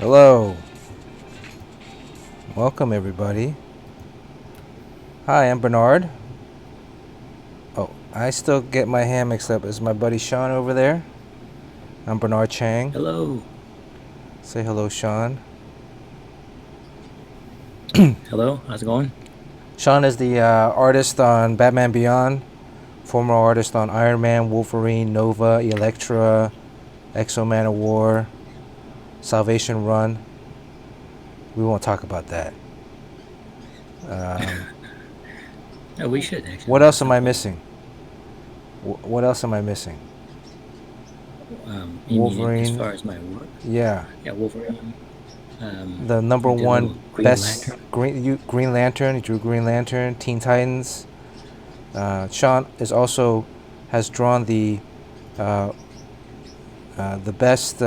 Hello. Welcome, everybody. Hi, I'm Bernard. Oh, I still get my hand mixed up. Is my buddy Sean over there? I'm Bernard Chang. Hello. Say hello, Sean. Hello. How's it going? Sean is the artist on Batman Beyond, former artist on Iron Man, Wolverine, Nova, Elektra, Exo Man of War, Salvation Run. We won't talk about that. No, we should actually. What That else am sounds I fun. missing? What else am I missing? You mean as Wolverine. far as my work? Yeah. Yeah, Wolverine. The number I did a one little Green best Lantern. Green Lantern. He drew Green Lantern, Teen Titans. Sean is also has drawn uh, the best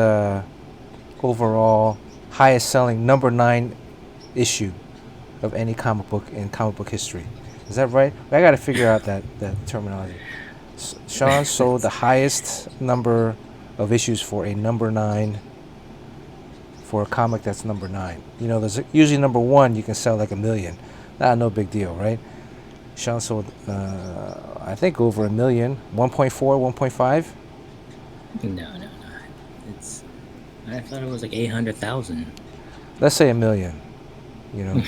overall, highest selling number 9 issue of any comic book in comic book history. Is that right? I got to figure out that terminology. Sean sold the highest number of issues for a number 9 for a comic that's number 9. You know, there's usually number 1 you can sell like 1 million. No big deal, right? Sean sold, I think, over 1 million. 1.4, 1.5. No. It's. I thought it was like 800,000. Let's say 1 million. You know, 1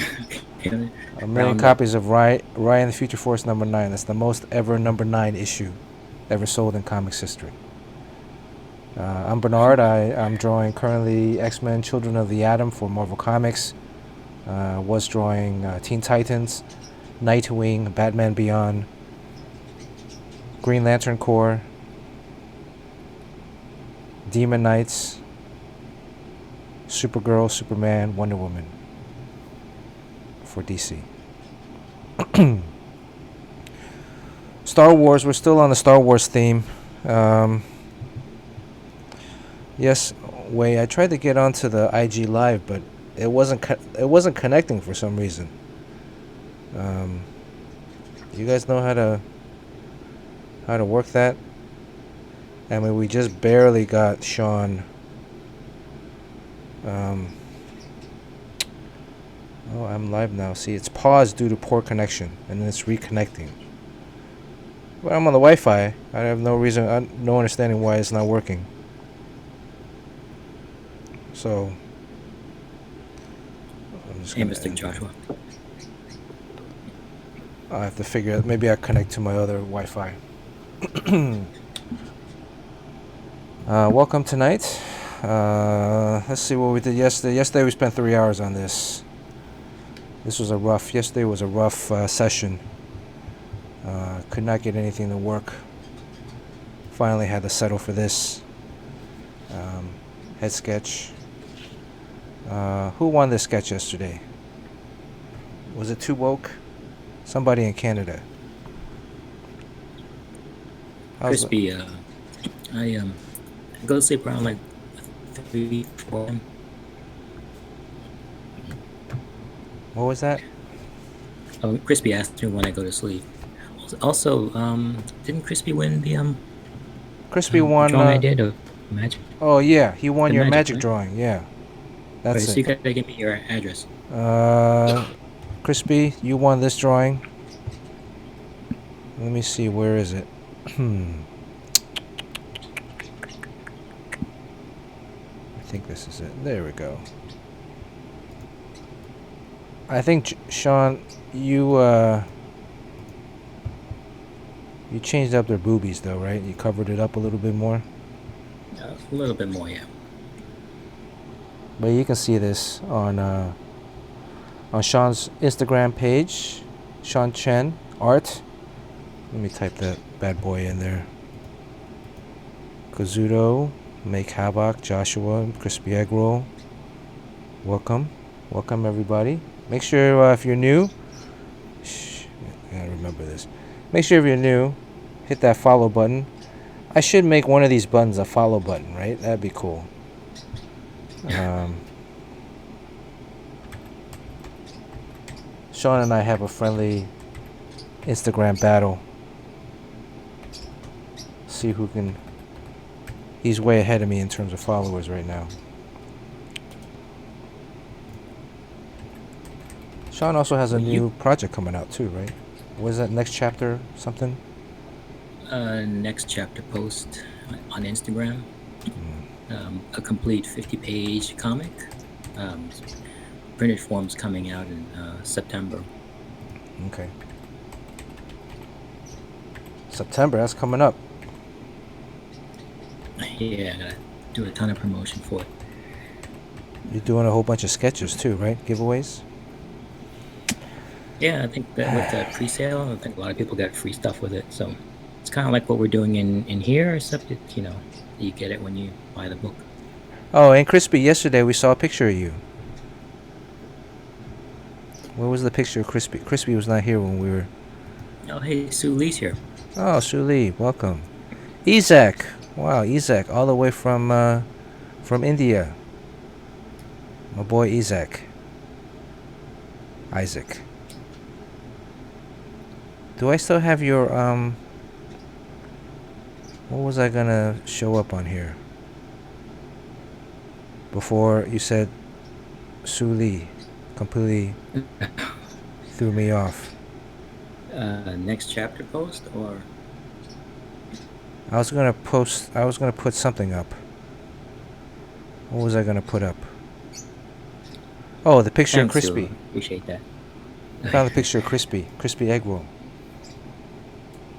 million Round up. copies of Ryan the Future Force number 9. That's the most ever number 9 issue ever sold in comics history. I'm Bernard. I'm drawing currently X-Men Children of the Atom for Marvel Comics. Was drawing Teen Titans, Nightwing, Batman Beyond, Green Lantern Corps, Demon Knights, Supergirl, Superman, Wonder Woman for DC. Star Wars. We're still on the Star Wars theme. Yes, Wei. I tried to get onto the IG Live, but it wasn't connecting for some reason. You guys know how to work that? I mean, we just barely got Sean. Oh, I'm live now. See, it's paused due to poor connection, and then it's reconnecting. But I'm on the Wi-Fi. I have no reason, no understanding why it's not working. So, I'm just Hey, gonna Mr. end it. Joshua. I have to figure out. Maybe I connect to my other Wi-Fi. Welcome tonight. Let's see what we did yesterday. Yesterday we spent 3 hours on this. Yesterday was a rough session. Could not get anything to work. Finally had to settle for this. Head sketch. Who won this sketch yesterday? Was it Too Woke? Somebody in Canada. Crispy. I go to sleep around like 3, 4. What was that? Crispy asked me when I go to sleep. Also, didn't Crispy win the Crispy won. drawing I did of Magic? Oh yeah, he won The your Magic, magic right? drawing. Yeah, Right. that's So it. you gotta give me your address. Crispy, you won this drawing. Let me see. Where is it? I think this is it. There we go. I think Sean, you changed up their boobies though, right? You covered it up a little bit more. A little bit more, yeah. But you can see this on Sean's Instagram page, Sean Chen Art. Let me type that bad boy in there. Kazuto, Make Havoc, Joshua, Crispy Egg Roll. Welcome everybody. Make sure if you're new, I gotta remember this. Make sure if you're new, hit that follow button. I should make one of these buttons a follow button, right? That'd be cool. Sean and I have a friendly Instagram battle. See who can. He's way ahead of me in terms of followers right now. Sean also has a Well, new project coming out too, right? What is that, next chapter something? next chapter post on Instagram. A complete 50-page comic. Um, printed form's coming out in September. Okay. September, that's coming up. Yeah, I gotta do a ton of promotion for it. You're doing a whole bunch of sketches too, right? Giveaways? Yeah, I think that with the pre-sale, I think a lot of people got free stuff with it. So it's kind of like what we're doing in here, except it, you get it when you buy the book. Oh, and Crispy, yesterday we saw a picture of you. Where was the picture of Crispy? Crispy was not here when we were... Oh, hey, Sue Lee's here. Oh, Sue Lee, welcome. Isaac. Wow, Isaac, all the way from India. My boy Isaac. Isaac. Do I still have your, what was I gonna show up on here? Before you said Sue Lee completely threw me off. Next chapter post, or I was gonna put something up. What was I gonna put up? Oh, the picture thanks, of Crispy. Sue. Appreciate that. I found the picture of Crispy egg roll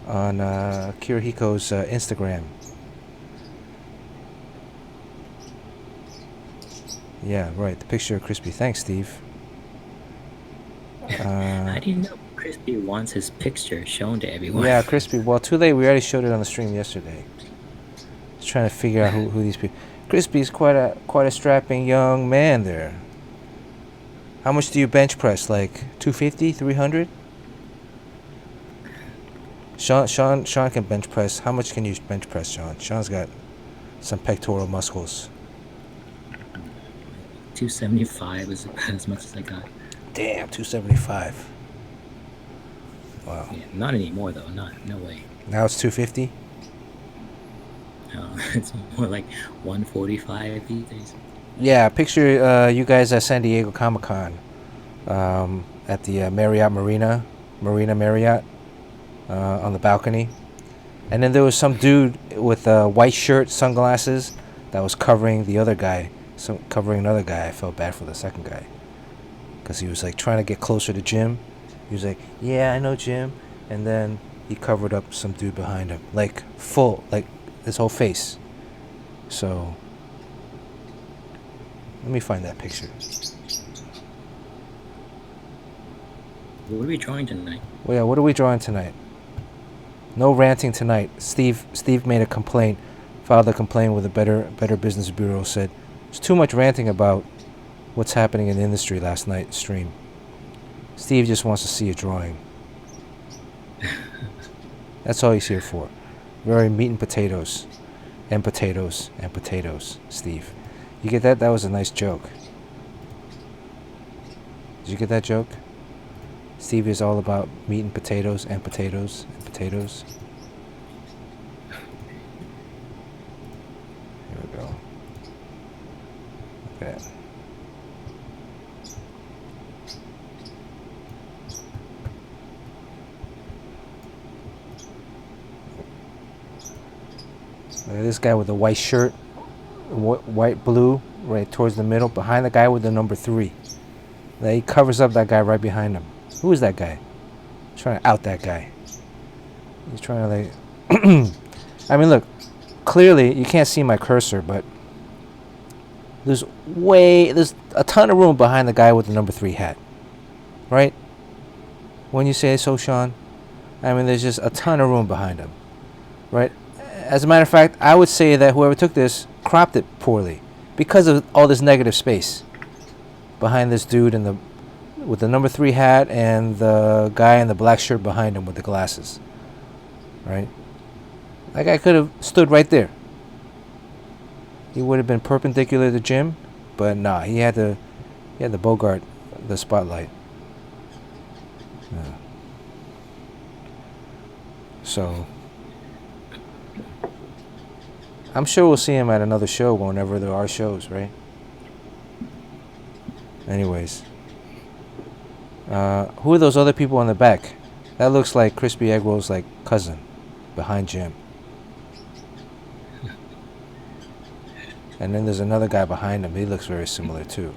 on Kirihiko's Instagram. Yeah, right. The picture of Crispy. Thanks, Steve. How do you know Crispy wants his picture shown to everyone? Yeah, Crispy. Well, too late. We already showed it on the stream yesterday. Just trying to figure out who these people. Crispy's quite a strapping young man there. How much do you bench press? Like 250, 300? Sean can bench press. How much can you bench press, Sean? Sean's got some pectoral muscles. 275 is about as much as I got. Damn, 275. Wow. Yeah, not anymore though. No way. Now it's 250? It's more like 145 these days. Yeah, picture you guys at San Diego Comic-Con at the Marriott Marina Marriott on the balcony. And then there was some dude with a white shirt, sunglasses, that was covering the other guy. Covering another guy. I felt bad for the second guy. Because he was like trying to get closer to Jim. He was like, yeah, I know Jim. And then he covered up some dude behind him. Like full, like his whole face. So, let me find that picture. What are we drawing tonight? Well, yeah, what are we drawing tonight? No ranting tonight. Steve made a complaint, filed a complaint with the Better Business Bureau, said there's too much ranting about what's happening in the industry last night stream. Steve just wants to see a drawing. That's all he's here for. Very meat and potatoes. And potatoes. And potatoes, Steve. You get that? That was a nice joke. Did you get that joke? Steve is all about meat and potatoes and potatoes and potatoes. Here we go. Look at that. Look at this guy with the white shirt, white, blue, right towards the middle, behind the guy with the number 3. He covers up that guy right behind him. Who is that guy? He's trying to out that guy. He's trying to like... I mean, look, clearly you can't see my cursor, but there's a ton of room behind the guy with the number 3 hat. Right? When you say so, Sean, I mean, there's just a ton of room behind him. Right? As a matter of fact, I would say that whoever took this cropped it poorly because of all this negative space behind this dude with the number 3 hat and the guy in the black shirt behind him with the glasses. Right? That guy could have stood right there. He would have been perpendicular to Jim, but nah, he had to bogart the spotlight. So I'm sure we'll see him at another show whenever there are shows, right? Anyways. Who are those other people in the back? That looks like Crispy Egg Roll's like cousin behind Jim. And then there's another guy behind him. He looks very similar too.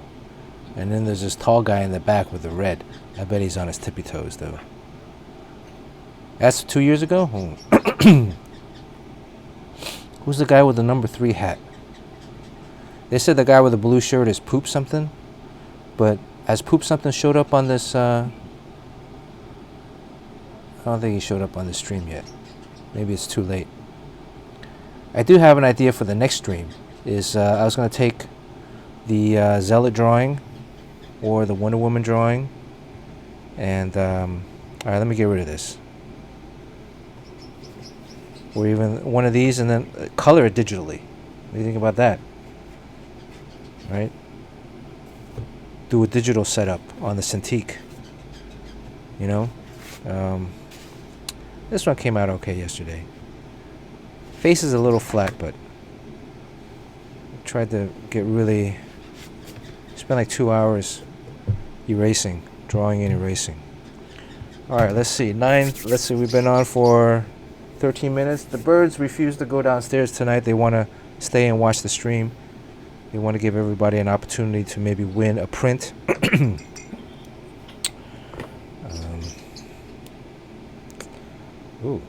And then there's this tall guy in the back with the red. I bet he's on his tippy toes though. That's 2 years ago? Who's the guy with the number 3 hat? They said the guy with the blue shirt is Poop something. But has Poop something showed up on this? I don't think he showed up on this stream yet. Maybe it's too late. I do have an idea for the next stream. I was going to take the Zealot drawing or the Wonder Woman drawing. And, alright, let me get rid of this. Or even one of these and then color it digitally. What do you think about that? Right? Do a digital setup on the Cintiq. You know? This one came out okay yesterday. Face is a little flat, but I tried to get really... Spent like 2 hours erasing, drawing and erasing. Alright, let's see. We've been on for 13 minutes. The birds refuse to go downstairs tonight. They want to stay and watch the stream. They want to give everybody an opportunity to maybe win a print. Ooh.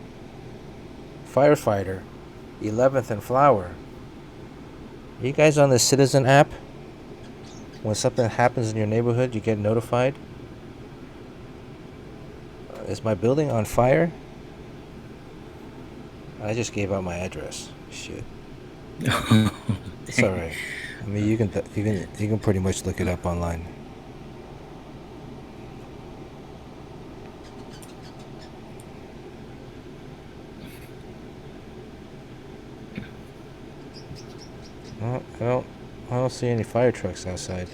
Firefighter. 11th and Flower. Are you guys on the Citizen app? When something happens in your neighborhood, you get notified? Is my building on fire? I just gave out my address. Shit. It's alright. I mean, you can pretty much look it up online. I don't see any fire trucks outside.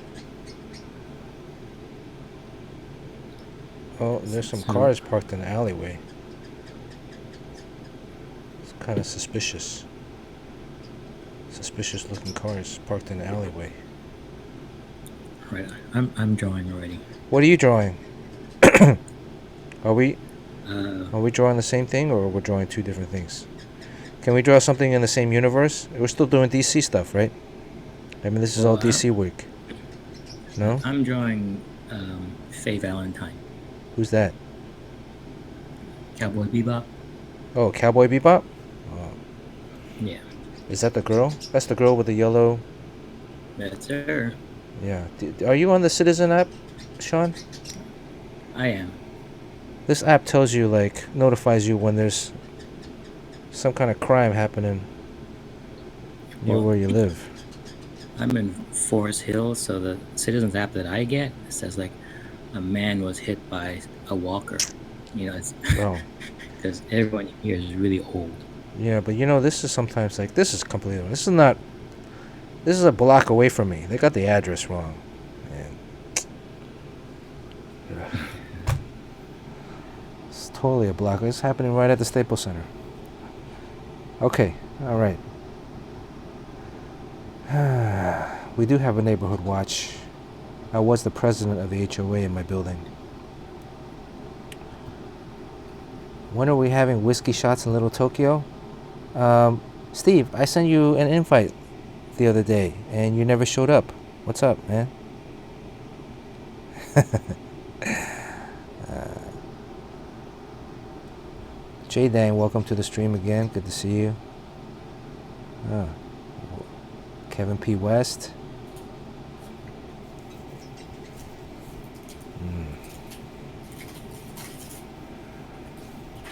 Oh, there's some cars parked in the alleyway. It's kind of suspicious. Suspicious looking cars parked in the alleyway. Right, I'm drawing already. What are you drawing? Are we drawing the same thing, or we're drawing two different things? Can we draw something in the same universe? We're still doing DC stuff, right? I mean, this is all DC week. No? I'm drawing Faye Valentine. Who's that? Cowboy Bebop. Oh, Cowboy Bebop? Oh. Yeah. Is that the girl? That's the girl with the yellow... That's her. Yeah. Are you on the Citizen app, Sean? I am. This app tells you, like, notifies you when there's some kind of crime happening near where you live. I'm in Forest Hills, so the Citizens app that I get says, like, a man was hit by a walker. You know, it's... Oh. Because everyone here is really old. Yeah, but you know, this is sometimes like, this is completely... This is a block away from me. They got the address wrong. Man. It's totally a block. It's happening right at the Staples Center. Okay, alright. We do have a neighborhood watch. I was the president of the HOA in my building. When are we having whiskey shots in Little Tokyo? Steve, I sent you an invite the other day, and you never showed up. What's up, man? J-Dang, welcome to the stream again. Good to see you. Oh. Kevin P. West.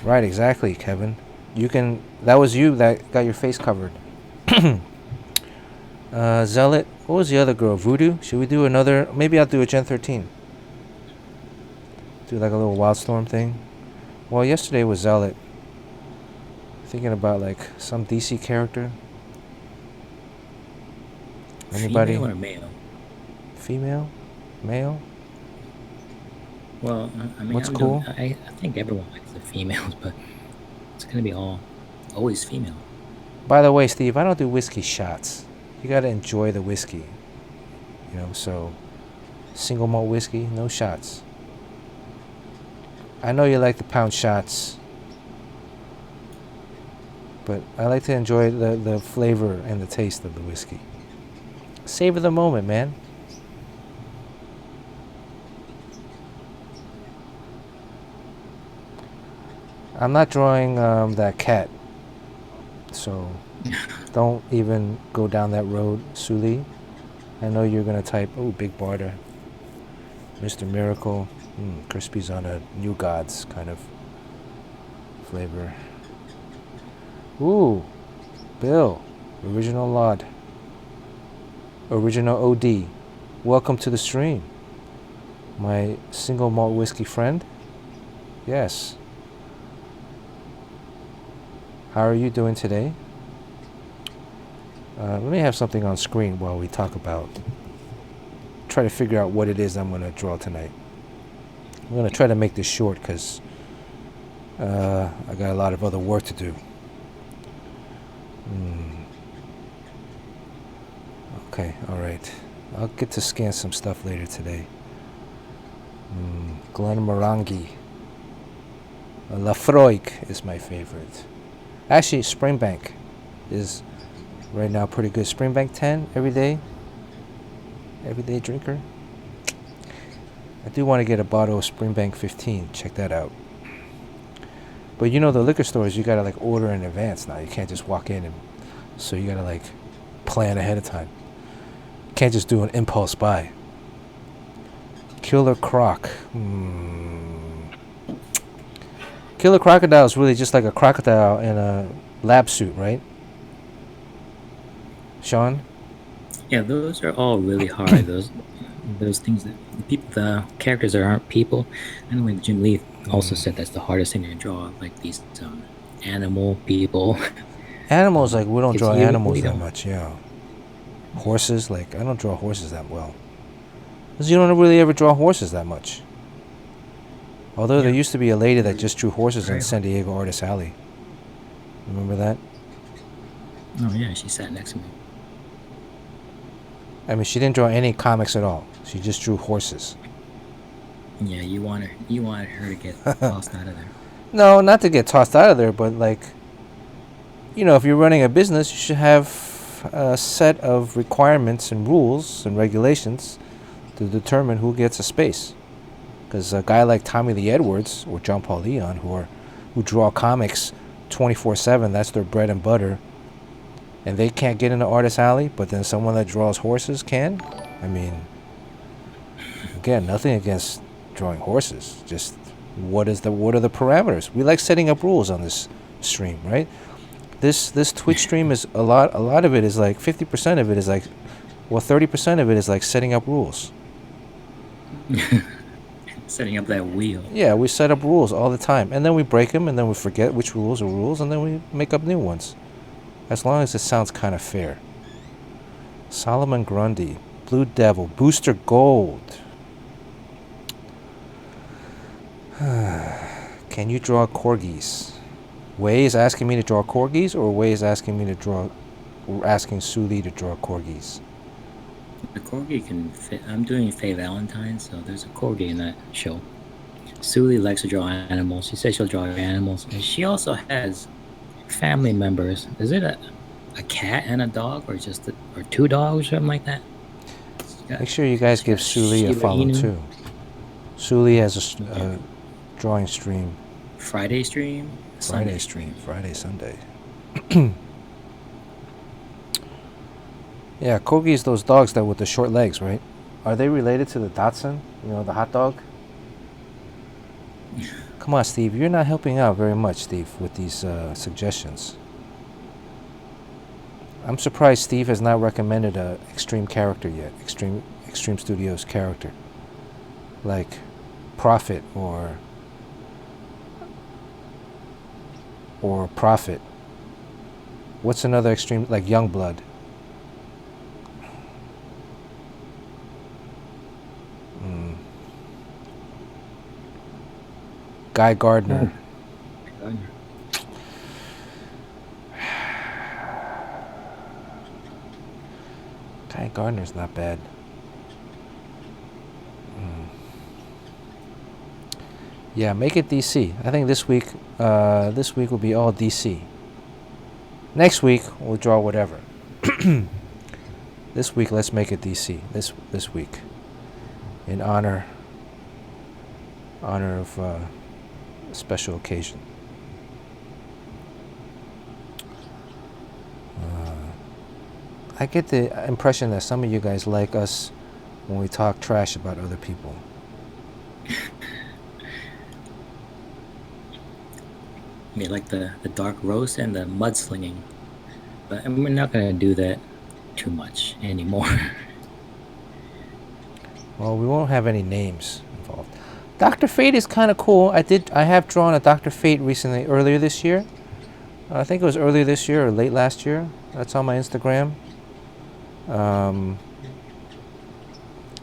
Right, exactly, Kevin. You can... That was you that got your face covered. Zealot. What was the other girl? Voodoo? Should we do another... Maybe I'll do a Gen 13. Do like a little Wildstorm thing. Well, yesterday was Zealot. Thinking about like some DC character. Anybody? Female or male? Female? Male? Well, I mean, what's cool? I think everyone likes the females, but it's gonna be always female. By the way, Steve, I don't do whiskey shots. You gotta enjoy the whiskey. You know, so single malt whiskey, no shots. I know you like the pound shots, but I like to enjoy the flavor and the taste of the whiskey. Savor the moment, man. I'm not drawing that cat, so don't even go down that road, Suli. I know you're gonna type, oh, Big Barter, Mr. Miracle, Crispy's on a New Gods kind of flavor. Ooh, Bill, Original Lod, Original OD. Welcome to the stream, my single malt whiskey friend. Yes. How are you doing today? Let me have something on screen while we talk about, try to figure out what it is I'm going to draw tonight. I'm going to try to make this short because I got a lot of other work to do. Okay, alright. I'll get to scan some stuff later today. Glenmorangie. Lafroig is my favorite. Actually, Springbank is right now pretty good. Springbank 10 every day. Everyday drinker. I do want to get a bottle of Springbank 15. Check that out. But you know the liquor stores, you gotta like order in advance now. You can't just walk in, and so you gotta like plan ahead of time. Can't just do an impulse buy. Killer Croc. Killer Crocodile is really just like a crocodile in a lab suit, right? Sean? Yeah, those are all really hard. those things that the characters that aren't people. And when Jim Lee also said that's the hardest thing to draw, like these animal people. Animals, like we don't draw animals we that don't. much, yeah. Horses, like I don't draw horses that well. Because you don't really ever draw horses that much. Although there used to be a lady that just drew horses in San Diego Artist Alley. Remember that? Oh yeah, she sat next to me. I mean, she didn't draw any comics at all. She just drew horses. Yeah, you wanted her to get tossed out of there. No, not to get tossed out of there, but like, you know, if you're running a business, you should have a set of requirements and rules and regulations to determine who gets a space. Because a guy like Tommy Lee Edwards or John Paul Leon, who draw comics 24/7, that's their bread and butter, and they can't get into Artist Alley, but then someone that draws horses can. I mean, again, nothing against drawing horses. Just what are the parameters? We like setting up rules on this stream, right? This Twitch stream is a lot of it is like 50% of it is like, well, 30% of it is like setting up rules. Setting up that wheel. Yeah, we set up rules all the time, and then we break them, and then we forget which rules are rules, and then we make up new ones. As long as it sounds kind of fair. Solomon Grundy, Blue Devil, Booster Gold. Can you draw corgis? Wei is asking me to draw corgis, or Wei is asking me to draw, asking Suli to draw corgis? The corgi can fit. I'm doing Faye Valentine, so there's a corgi in that show. Suli likes to draw animals. She says she'll draw animals, and she also has family members. Is it a cat and a dog, or just or two dogs, or something like that? Make sure you guys give Suli a follow too. Suli has a drawing stream. Friday stream. Friday stream. Friday, Sunday. Yeah, corgis, those dogs that with the short legs, right? Are they related to the Dachshund? You know, the hot dog? Come on, Steve. You're not helping out very much, Steve, with these suggestions. I'm surprised Steve has not recommended a extreme character yet. Extreme Studios character. Like Prophet or Prophet. What's another extreme, like Youngblood? Guy Gardner. Guy Gardner's not bad. Yeah, make it DC. I think this week will be all DC. Next week we'll draw whatever. This week let's make it DC. This week, in honor of a special occasion. I get the impression that some of you guys like us when we talk trash about other people. Yeah, like the dark roast and the mudslinging. But we're not going to do that too much anymore. Well, we won't have any names involved. Dr. Fate is kind of cool. I have drawn a Dr. Fate recently, earlier this year. I think it was earlier this year or late last year. That's on my Instagram.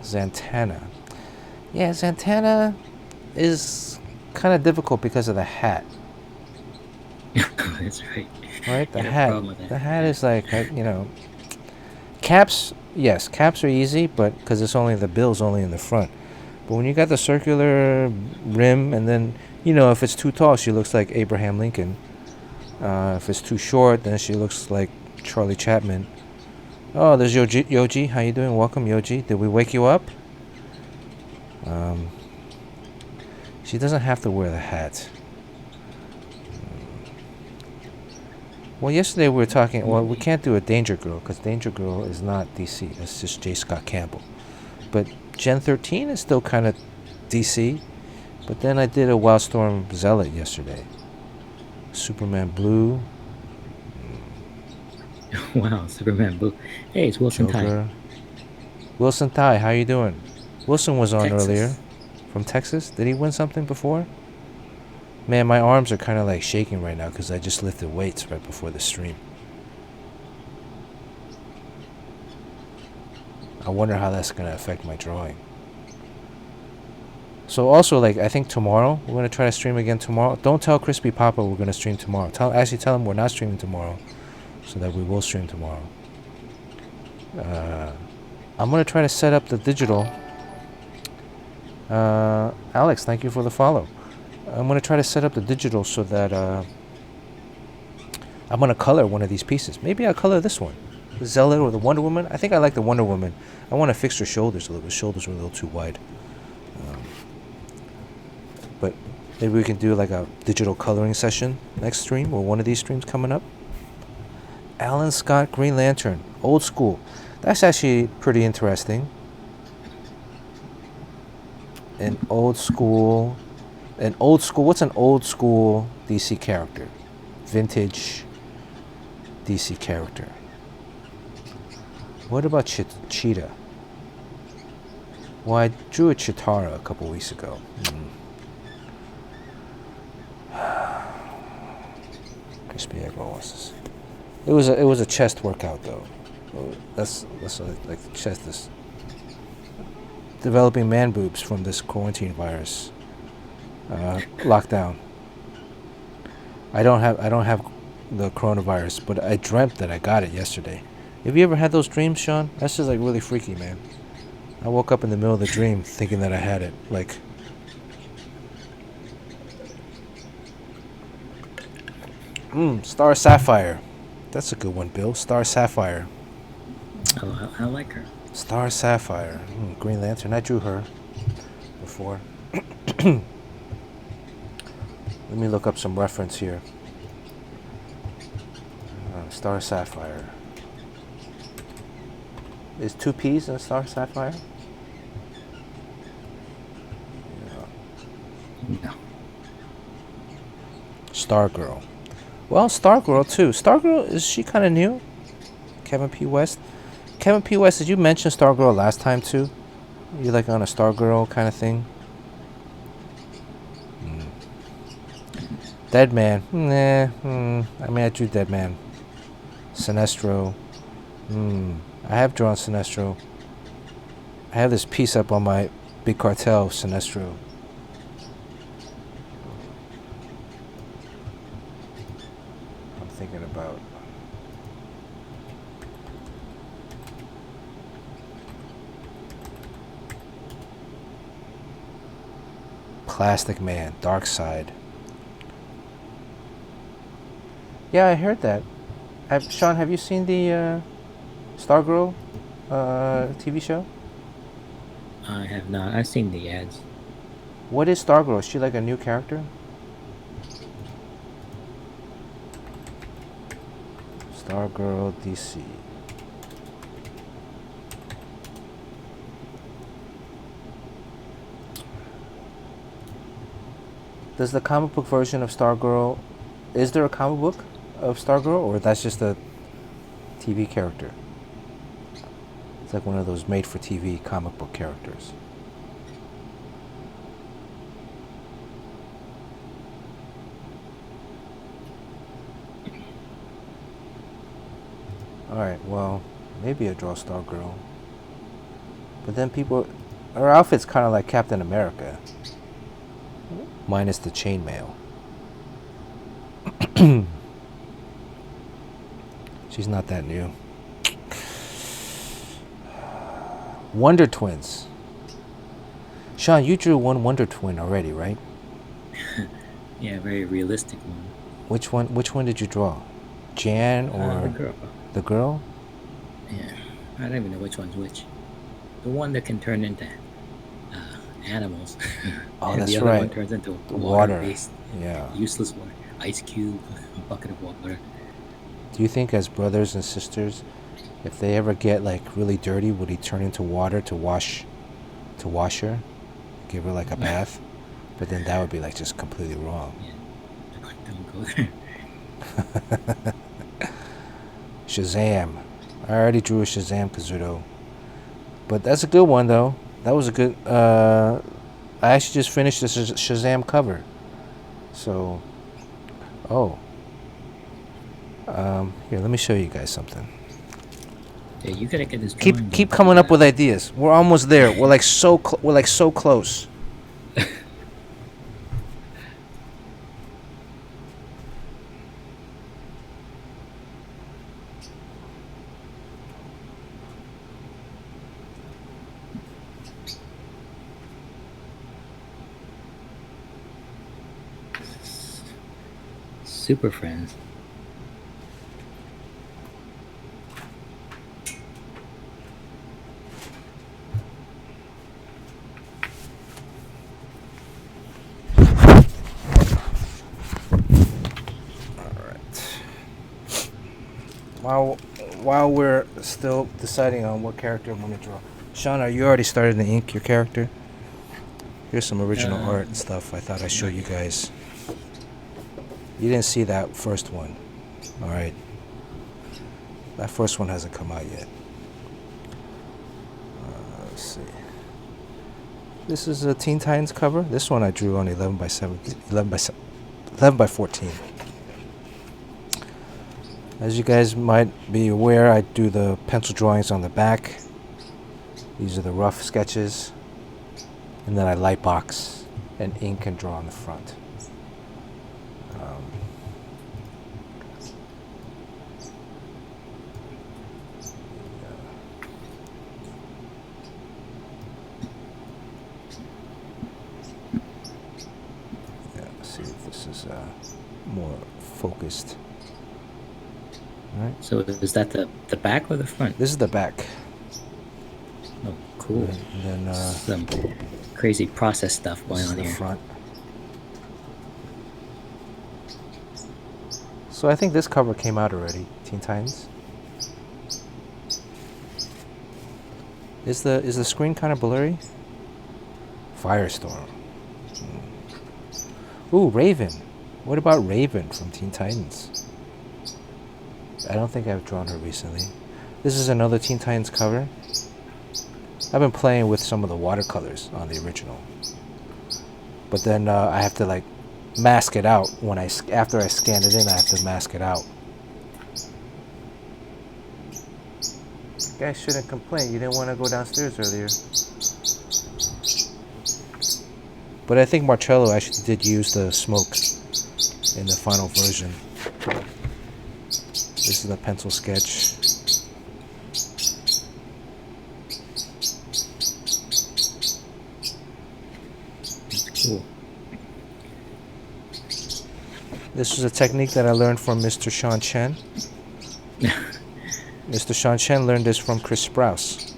Zantana. Yeah, Zantana is kind of difficult because of the hat. That's right. Right? The hat. The hat is like, caps, yes, caps are easy, but because it's only the bill's only in the front. But when you got the circular rim, and then, if it's too tall, she looks like Abraham Lincoln. If it's too short, then she looks like Charlie Chaplin. Oh, there's Yoji. How you doing? Welcome, Yoji. Did we wake you up? She doesn't have to wear the hat. Well, yesterday we were talking. Well, we can't do a Danger Girl because Danger Girl is not DC. That's just J. Scott Campbell. But Gen 13 is still kind of DC. But then I did a Wildstorm Zealot yesterday. Superman Blue. Wow, Superman Blue. Hey, it's Wilson Joker. Wilson Tai, how you doing? Wilson was on Texas. Earlier. From Texas? Did he win something before? Man, my arms are kind of like shaking right now because I just lifted weights right before the stream. I wonder how that's going to affect my drawing. So also, I think tomorrow, we're going to try to stream again tomorrow. Don't tell Crispy Papa we're going to stream tomorrow. Actually tell him we're not streaming tomorrow so that we will stream tomorrow. I'm going to try to set up the digital. Alex, thank you for the follow. I'm going to try to set up the digital so that I'm going to color one of these pieces. Maybe I'll color this one. The Zealot or the Wonder Woman. I think I like the Wonder Woman. I want to fix her shoulders a little bit. Shoulders are a little too wide. But maybe we can do like a digital coloring session next stream or one of these streams coming up. Alan Scott Green Lantern. Old school. That's actually pretty interesting. An old school. What's an old school DC character? Vintage DC character. What about Cheetah? Well, I drew a Chitara a couple weeks ago. Crispy egg rolls. It was a chest workout though. That's like the chest is developing man boobs from this quarantine virus. Lockdown. I don't have the coronavirus, but I dreamt that I got it yesterday. Have you ever had those dreams, Sean? That's just like really freaky, man. I woke up in the middle of the dream thinking that I had it. Like, Star Sapphire. That's a good one, Bill. Star Sapphire. Oh, I like her. Star Sapphire. Green Lantern. I drew her before. Let me look up some reference here. Star Sapphire. Is 2 P's in Star Sapphire? No. Stargirl. Well, Stargirl too. Stargirl, is she kind of new? Kevin P. West. Kevin P. West, did you mention Stargirl last time too? You like on a Stargirl kind of thing? Deadman. I mean, I drew Deadman. Sinestro. I have drawn Sinestro. I have this piece up on my Big Cartel Sinestro. I'm thinking about. Classic man, dark side. Yeah, I heard that. Sean, have you seen the Stargirl TV show? I have not. I've seen the ads. What is Stargirl? Is she like a new character? Stargirl DC. Does the comic book version of Stargirl... Is there a comic book of Stargirl, or that's just a TV character? It's like one of those made-for-TV comic book characters. Alright, well, maybe I draw Stargirl. But then people... Her outfit's kind of like Captain America. Minus the chainmail. She's not that new. Wonder Twins. Sean, you drew one Wonder Twin already, right? Yeah, very realistic one. Which one did you draw? Jan or the girl? The girl? Yeah, I don't even know which one's which. The one that can turn into animals. Oh, and that's the other right. one turns into Water. water-based, useless water. Ice cube, a bucket of water. Do you think as brothers and sisters, if they ever get like really dirty, would he turn into water to wash her? Give her like a bath? But then that would be like just completely wrong. Yeah. Don't go there. Shazam. I already drew a Shazam Kazuto. But that's a good one though. That was a good... I actually just finished the Shazam cover. So... Oh. Here, let me show you guys something. Yeah, you gotta get this drawing. Keep coming up with ideas. We're almost there. We're like so close. Super Friends. While we're still deciding on what character I'm going to draw. Sean, are you already started to ink your character? Here's some original art and stuff I thought I'd show you guys. You didn't see that first one. Alright. That first one hasn't come out yet. Let's see. This is a Teen Titans cover. This one I drew on 11 by 14. As you guys might be aware, I do the pencil drawings on the back. These are the rough sketches. And then I light box and ink and draw on the front. Let's see if this is more focused. Right. So is that the back or the front? This is the back. Oh, cool. And then some crazy process stuff going on the here. Front. So I think this cover came out already, Teen Titans. Is the screen kind of blurry? Firestorm. Ooh, Raven. What about Raven from Teen Titans? I don't think I've drawn her recently. This is another Teen Titans cover. I've been playing with some of the watercolors on the original. But then I have to like mask it out when after I scan it in. I have to mask it out. You guys shouldn't complain. You didn't want to go downstairs earlier. But I think Marcello actually did use the smoke in the final version. This is the pencil sketch. Cool. This is a technique that I learned from Mr. Sean Chen. Mr. Sean Chen learned this from Chris Sprouse.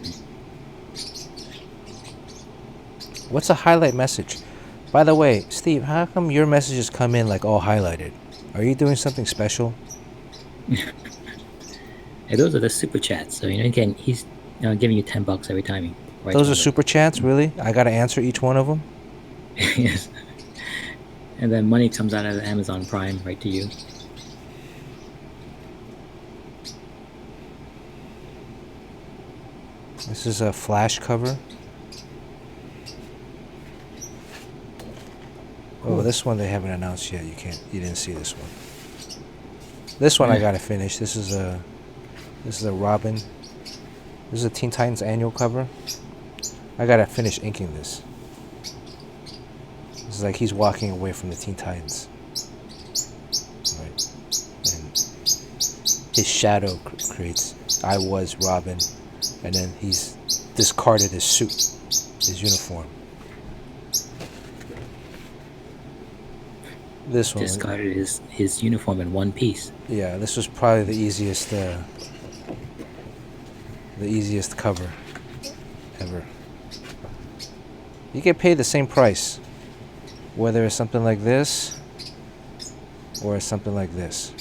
What's a highlight message? By the way, Steve, how come your messages come in like all highlighted? Are you doing something special? Hey, those are the super chats. So again, he's giving you $10 every time he writes. Those are super chats, really? I gotta answer each one of them? Yes. And then money comes out of Amazon Prime right to you. This is a flash cover. Oh, this one they haven't announced yet. You didn't see this one. This one I gotta finish. This is a Robin. This is a Teen Titans annual cover. I gotta finish inking this. It's like he's walking away from the Teen Titans. Right. And his shadow creates I was Robin, and then he's discarded his suit, his uniform. This one discarded his uniform in one piece. Yeah, this was probably the easiest cover ever. You get paid the same price, whether it's something like this or it's something like this.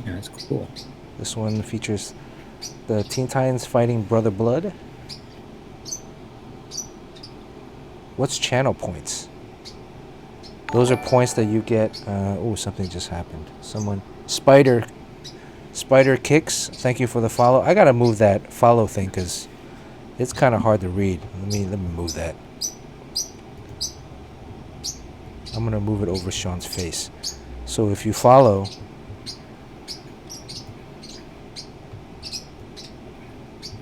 Yeah, that's cool. This one features the Teen Titans fighting Brother Blood. What's channel points? Those are points that you get. Oh, something just happened. Spider Kicks. Thank you for the follow. I gotta move that follow thing because it's kind of hard to read. Let me move that. I'm gonna move it over Sean's face. So if you follow,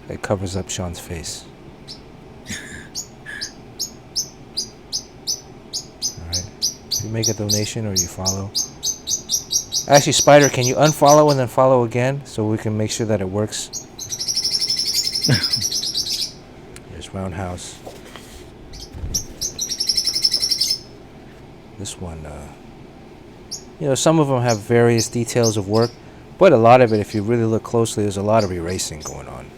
it covers up Sean's face. If you make a donation or you follow. Actually, Spider, can you unfollow and then follow again so we can make sure that it works? There's Roundhouse. This one, some of them have various details of work, but a lot of it, if you really look closely, there's a lot of erasing going on.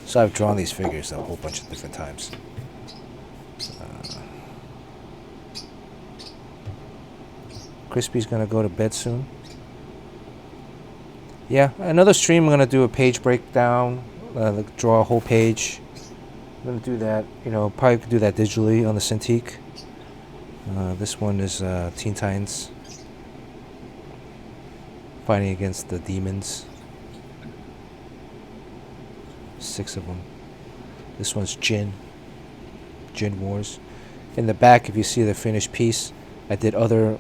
So I've drawn these figures a whole bunch of different times. Crispy's gonna go to bed soon. Yeah, another stream I'm gonna do a page breakdown, draw a whole page. I'm gonna do that, probably could do that digitally on the Cintiq. This one is Teen Titans fighting against the demons. 6 of them. This one's Jin Wars. In the back, if you see the finished piece, I did other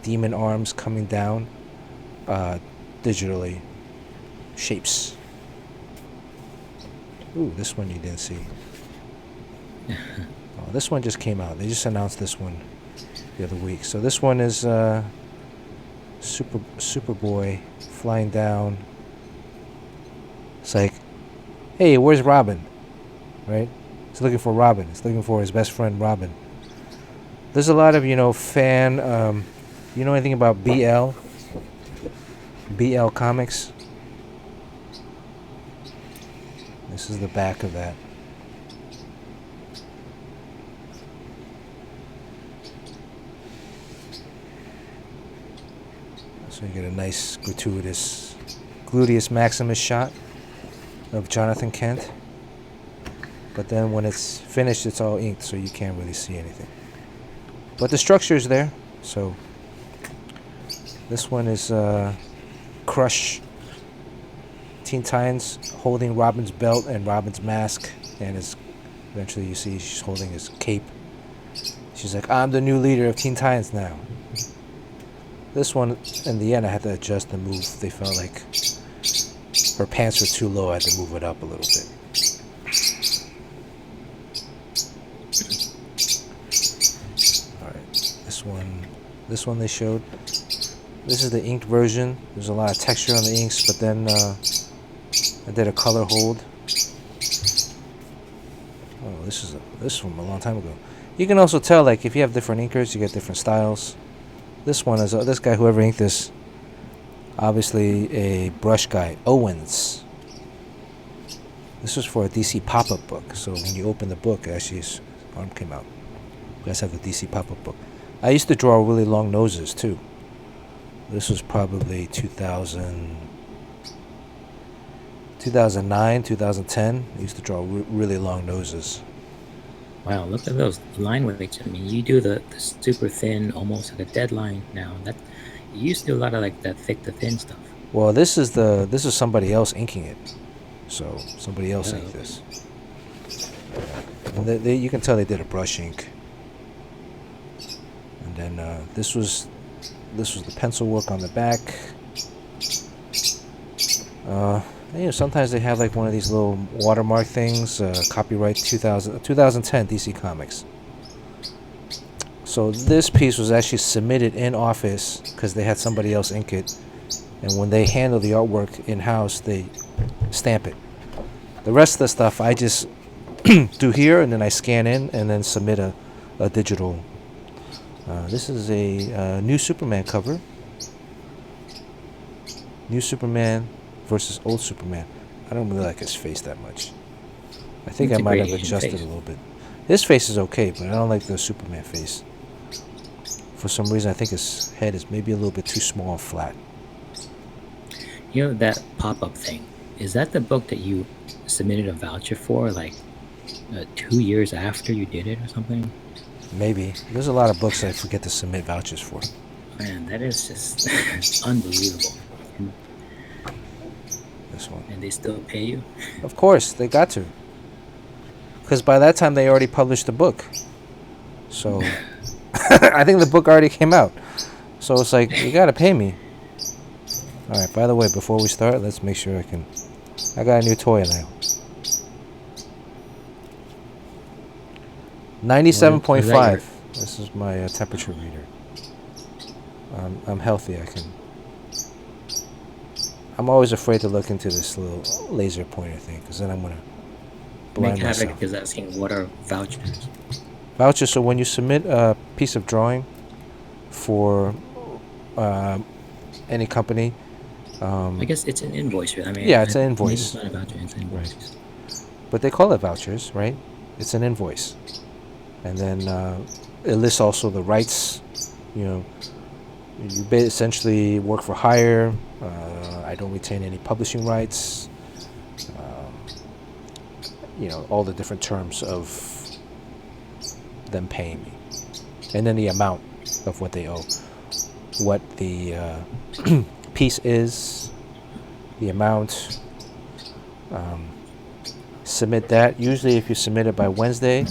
demon arms coming down digitally. Shapes. Ooh, this one you didn't see. Oh, this one just came out. They just announced this one the other week. So this one is Superboy flying down. It's like, hey, where's Robin? Right? He's looking for Robin. He's looking for his best friend Robin. There's a lot of, fan, you know anything about BL comics? This is the back of that. So you get a nice gluteus maximus shot of Jonathan Kent. But then when it's finished, it's all inked, so you can't really see anything. But the structure is there. So this one is Crush. Teen Titans holding Robin's belt and Robin's mask, and eventually you see she's holding his cape. She's like, I'm the new leader of Teen Titans now. This one, in the end, I had to adjust the move. They felt like her pants were too low. I had to move it up a little bit. This one they showed. This is the inked version. There's a lot of texture on the inks, but then I did a color hold. Oh, this is from a long time ago. You can also tell, like, if you have different inkers, you get different styles. This one is this guy, whoever inked this, obviously a brush guy, Owens. This was for a DC pop-up book, so when you open the book, actually his arm came out. You guys have the DC pop-up book. I used to draw really long noses too. This was probably 2009, 2010. I used to draw really long noses. Wow, look at those line weights. I mean, you do the super thin, almost like a deadline now. That you used to do a lot of like that thick to thin stuff. Well, this is somebody else inking it. So somebody else inked this. And you can tell they did a brush ink. And then this was the pencil work on the back. Sometimes they have like one of these little watermark things, copyright 2010 DC Comics. So this piece was actually submitted in office because they had somebody else ink it, and when they handle the artwork in-house, they stamp it. The rest of the stuff I just do here, and then I scan in and then submit a digital. This is a new Superman cover. New Superman versus old Superman. I don't really like his face that much. I think I might have adjusted a little bit. His face is okay, but I don't like the Superman face. For some reason, I think his head is maybe a little bit too small and flat. You know, that pop-up thing, is that the book that you submitted a voucher for like 2 years after you did it or something? Maybe. There's a lot of books I forget to submit vouchers for. Man, that is just unbelievable. This one. And they still pay you? Of course, they got to. Because by that time, they already published the book. So, I think the book already came out. So it's like, you got to pay me. Alright, by the way, before we start, let's make sure I got a new toy now. 97.5. This is my temperature reader. I'm healthy. I'm always afraid to look into this little laser pointer thing, because then I'm going to blind myself. Havoc is asking, what are vouchers? Vouchers, so when you submit a piece of drawing for any company... I guess it's an invoice. I mean, yeah, it's an invoice. It's not a voucher, it's an invoice. Right. But they call it vouchers, right? It's an invoice. And then it lists also the rights. You essentially work for hire. I don't retain any publishing rights. All the different terms of them paying me. And then the amount of what they owe. What the piece is, the amount. Submit that. Usually if you submit it by Wednesday,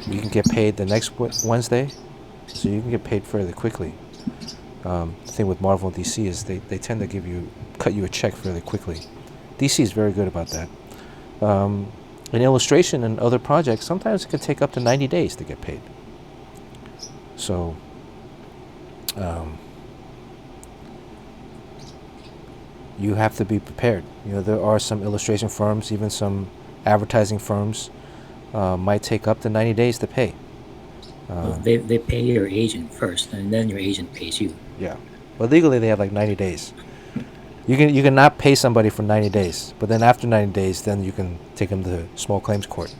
you can get paid the next Wednesday, so you can get paid fairly quickly. The thing with Marvel and DC is they tend to cut you a check fairly quickly. DC is very good about that. In illustration and other projects, sometimes it can take up to 90 days to get paid. So, you have to be prepared. There are some illustration firms, even some advertising firms, might take up to 90 days to pay. Well, they pay your agent first, and then your agent pays you. Yeah, but legally they have like 90 days. You can not pay somebody for 90 days, but then after 90 days, then you can take them to small claims court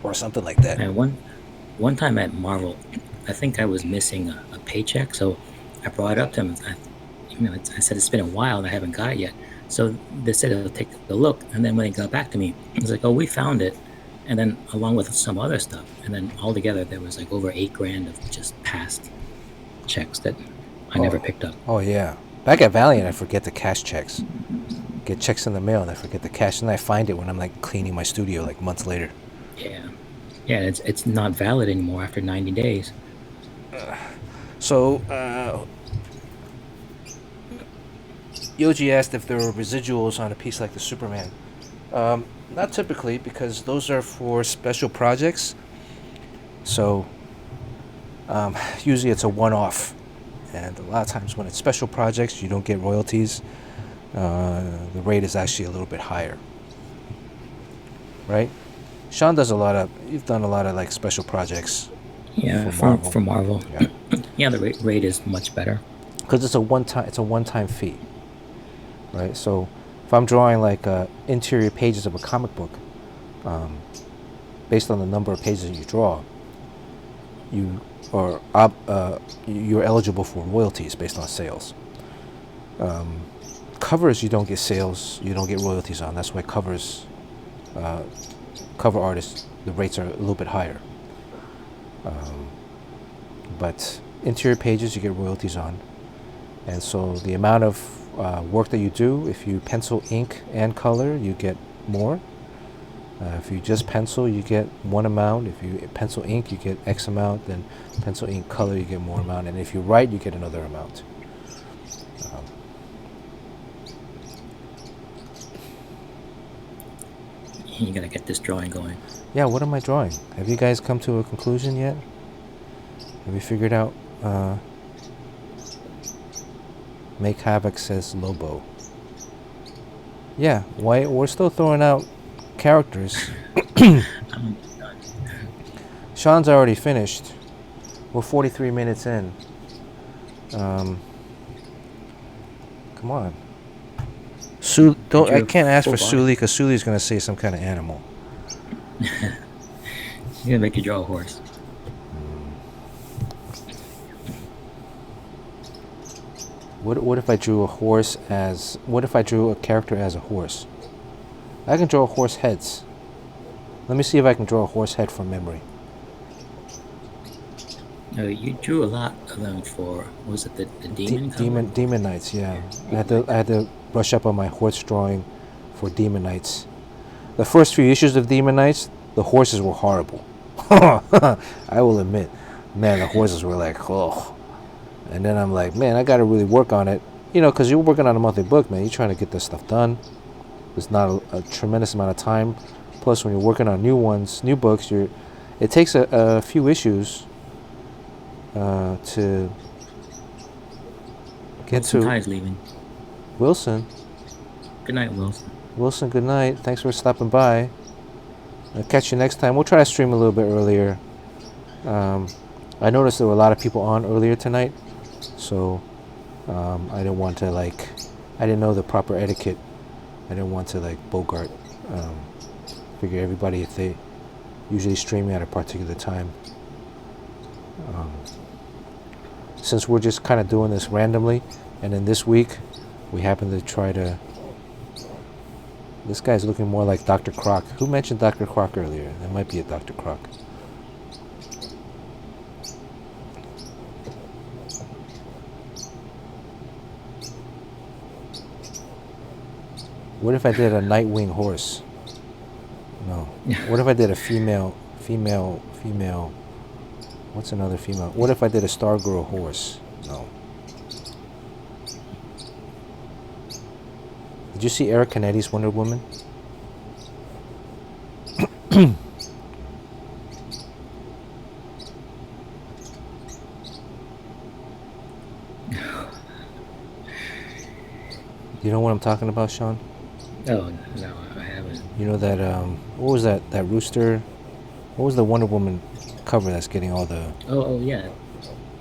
or something like that. And one time at Marvel, I think I was missing a paycheck, so I brought it up to him. I said it's been a while and I haven't got it yet. So they said they'll take a look, and then when they got back to me, it was like, oh, we found it, and then along with some other stuff, and then altogether there was like over $8,000 of just past checks that I never picked up. Oh yeah, back at Valiant, I forget to cash checks. Get checks in the mail and I forget to cash, and I find it when I'm like cleaning my studio like months later. Yeah, it's not valid anymore after 90 days. So, Yoji asked if there were residuals on a piece like the Superman. Not typically, because those are for special projects. So, usually it's a one-off. And a lot of times when it's special projects, you don't get royalties. The rate is actually a little bit higher. Right? Sean does a lot of. You've done a lot of like special projects. Yeah, for Marvel. For Marvel. Yeah. Yeah, the rate is much better. Because it's a one-time fee, right? So if I'm drawing like interior pages of a comic book, based on the number of pages you draw, you're eligible for royalties based on sales. Covers you don't get sales, you don't get royalties on. That's why cover artists, the rates are a little bit higher. But interior pages you get royalties on. And so the amount of work that you do, if you pencil, ink, and color, you get more. If you just pencil, you get one amount. If you pencil, ink, you get X amount. Then pencil, ink, color, you get more amount. And if you write, you get another amount. You gotta get this drawing going. Yeah, what am I drawing? Have you guys come to a conclusion yet? Have you figured out? Make Havoc says Lobo. Yeah, why we're still throwing out characters. Sean's already finished. We're 43 minutes in. Come on. I can't ask for Sully because Sully's gonna say some kind of animal. He's gonna make you draw a horse. What if I drew a horse as? What if I drew a character as a horse? I can draw horse heads. Let me see if I can draw a horse head from memory. You drew a lot of them for, what was it, the Demon Knights? Yeah, I had to brush up on my horse drawing for Demon Knights. The first few issues of Demon Knights, the horses were horrible. I will admit, man, the horses were like, oh. And then I'm like, man, I got to really work on it. You know, because you're working on a monthly book, man. You're trying to get this stuff done. There's not a tremendous amount of time. Plus, when you're working on new books, it takes a few issues to get to. Ty's leaving. Wilson. Good night, Wilson. Wilson, good night. Thanks for stopping by. I'll catch you next time. We'll try to stream a little bit earlier. I noticed there were a lot of people on earlier tonight, so I didn't want to I didn't know the proper etiquette. I didn't want to bogart. Figure everybody, if they usually streaming at a particular time. Since we're just kind of doing this randomly, and then this week we happen to try to. This guy's looking more like Dr. Croc. Who mentioned Dr. Croc earlier? There might be a Dr. Croc. What if I did a Nightwing horse? No. What if I did a female? What's another female? What if I did a Stargirl horse? No. Did you see Eric Canetti's Wonder Woman? You know what I'm talking about, Sean? Oh, no, I haven't. You know that, what was that rooster? What was the Wonder Woman cover that's getting all the... Oh yeah.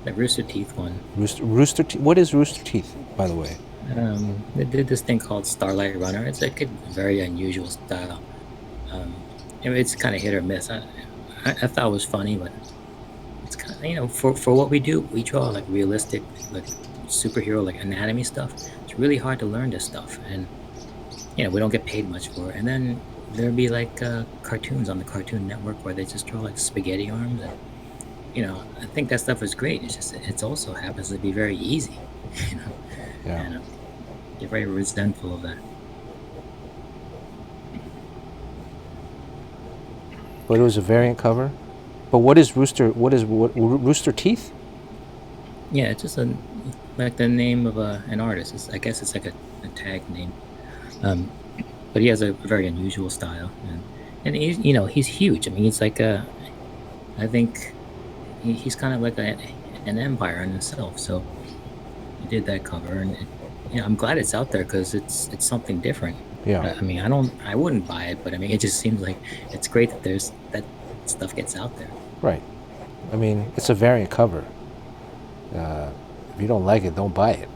The Rooster Teeth one. Rooster Teeth? What is Rooster Teeth, by the way? They did this thing called Starlight Runner. It's like a very unusual style. It's kind of hit or miss. I thought it was funny, but it's kind of, for what we do, we draw realistic, superhero, anatomy stuff. It's really hard to learn this stuff, and we don't get paid much for it. And then there'd be cartoons on the Cartoon Network where they just draw spaghetti arms, and I think that stuff is great. It's just it also happens to be very easy, Yeah. And you're very resentful of that. But it was a variant cover. But what is Rooster Teeth? Yeah, it's just the name of an artist. I guess it's a tag name. But he has a very unusual style, and he's huge. I mean, he's I think he's kind of like an empire in himself. So he did that cover, and I'm glad it's out there because it's something different. Yeah. I mean, I wouldn't buy it, but I mean, it just seems like it's great that that stuff gets out there. Right. I mean, it's a variant cover. If you don't like it, don't buy it.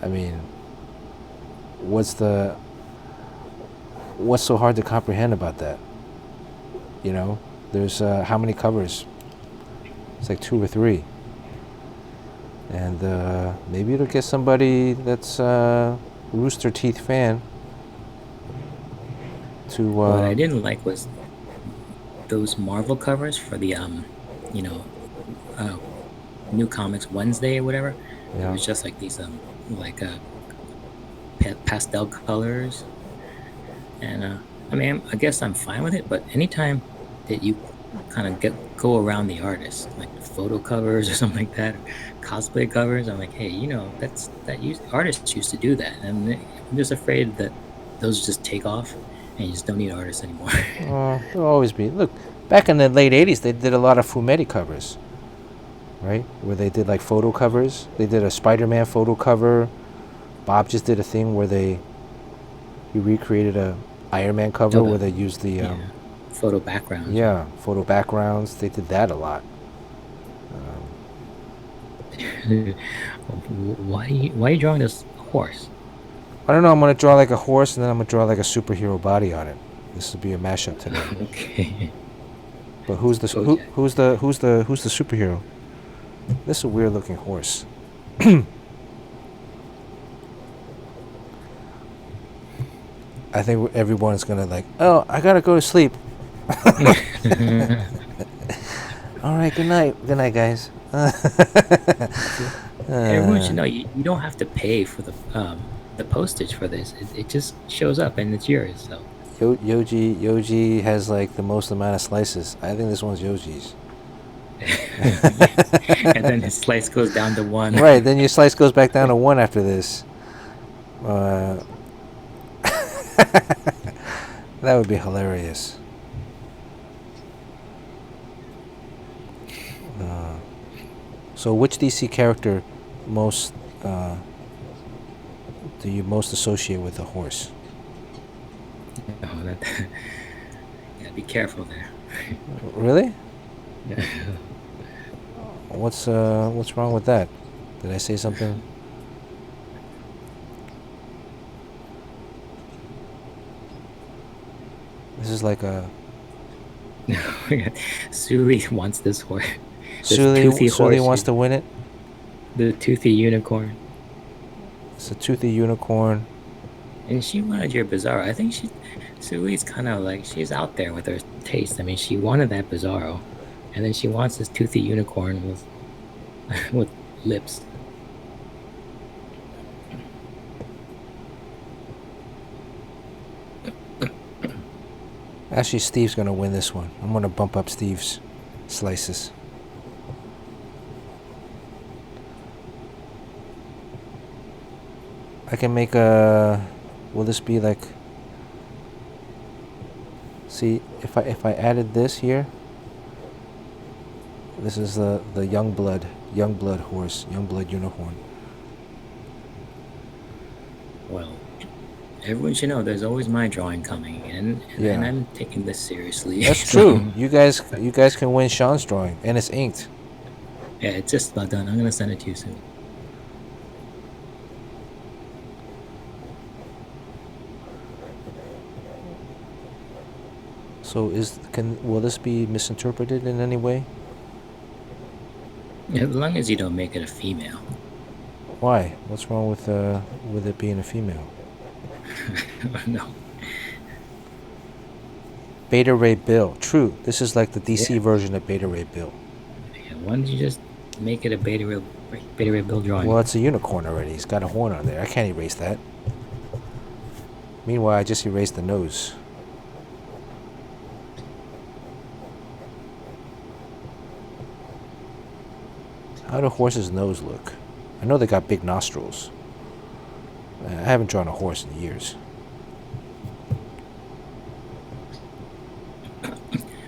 I mean, what's so hard to comprehend about that? You know, there's how many covers? It's like 2 or 3. And maybe it'll get somebody that's Rooster Teeth fan to. What I didn't like was those Marvel covers for the you know, New Comics Wednesday or whatever. It was just like these like pastel colors, and I mean, I guess I'm fine with it. But anytime that you kind of go around the artist, like photo covers or something like that, or cosplay covers, I'm like, hey, artists used to do that, and I'm just afraid that those just take off, and you just don't need artists anymore. There'll always be. Look, back in the late '80s, they did a lot of Fumetti covers, right? Where they did like photo covers. They did a Spider-Man photo cover. Bob just did a thing where he recreated a Iron Man cover where they used the photo backgrounds. Yeah, photo backgrounds. They did that a lot. Why are you drawing this horse? I don't know. I'm gonna draw like a horse, and then I'm gonna draw like a superhero body on it. This will be a mashup today. Okay. But who's the superhero? This is a weird looking horse. I think everyone's gonna like, oh, I gotta go to sleep. All right, good night, guys. Everyone should know you don't have to pay for the postage for this. It just shows up and it's yours. So Yoji has like the most amount of slices. I think this one's Yoji's. And then his slice goes down to 1. Right, then your slice goes back down to 1 after this. That would be hilarious. So which DC character do you most associate with a horse? Oh, yeah, be careful there. Really? Yeah. What's wrong with that? Did I say something? This is like a. Suli wants this horse. Suli wants to win it. The toothy unicorn. It's a toothy unicorn. And she wanted your Bizarro. I think Suli's kind of like, she's out there with her taste. I mean, she wanted that Bizarro, and then she wants this toothy unicorn with lips. Actually, Steve's gonna win this one. I'm gonna bump up Steve's slices. I can make a. Will this be like? See, if I added this here. This is the young blood horse, young blood unicorn. Well, everyone should know there's always my drawing coming, and I'm taking this seriously. That's true. You guys can win Sean's drawing, and it's inked. Yeah, it's just about done. I'm gonna send it to you soon. So will this be misinterpreted in any way? As long as you don't make it a female. Why? What's wrong with it being a female? No. Beta Ray Bill. True. This is like the DC version of Beta Ray Bill. Yeah, why don't you just make it a Beta Ray Bill drawing? Well, it's a unicorn already. He's got a horn on there. I can't erase that. Meanwhile, I just erased the nose. How do horses' nose look? I know they got big nostrils. I haven't drawn a horse in years.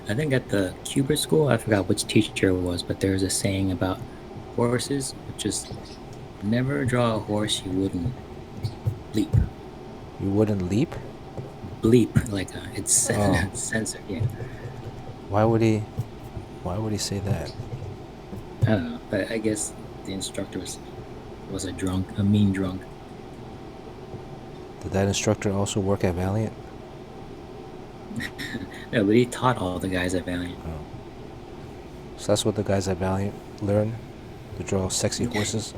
I think at the Cuber school, I forgot which teacher it was, but there's a saying about horses, which is never draw a horse you wouldn't leap. You wouldn't leap? Bleep, like it's Oh. censored. Yeah, Why would he? Why would he say that? I don't know, but I guess the instructor was a drunk, a mean drunk. Did that instructor also work at Valiant? No, but he taught all the guys at Valiant. Oh. So that's what the guys at Valiant learn? To draw sexy horses?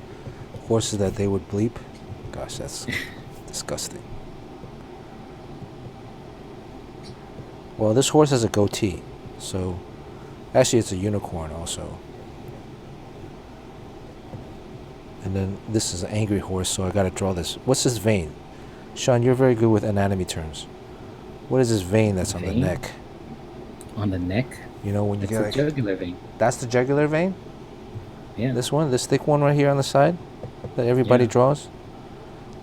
Horses that they would bleep? Gosh, that's disgusting. Well, this horse has a goatee, so actually it's a unicorn also. And then this is an angry horse, so I gotta draw this. What's this vein? Sean, you're very good with anatomy terms. What is this vein that's on the Vein? neck? On the neck? You know when you That's get the jugular vein. That's the jugular vein? Yeah. This one, this thick one right here on the side that everybody Yeah. draws?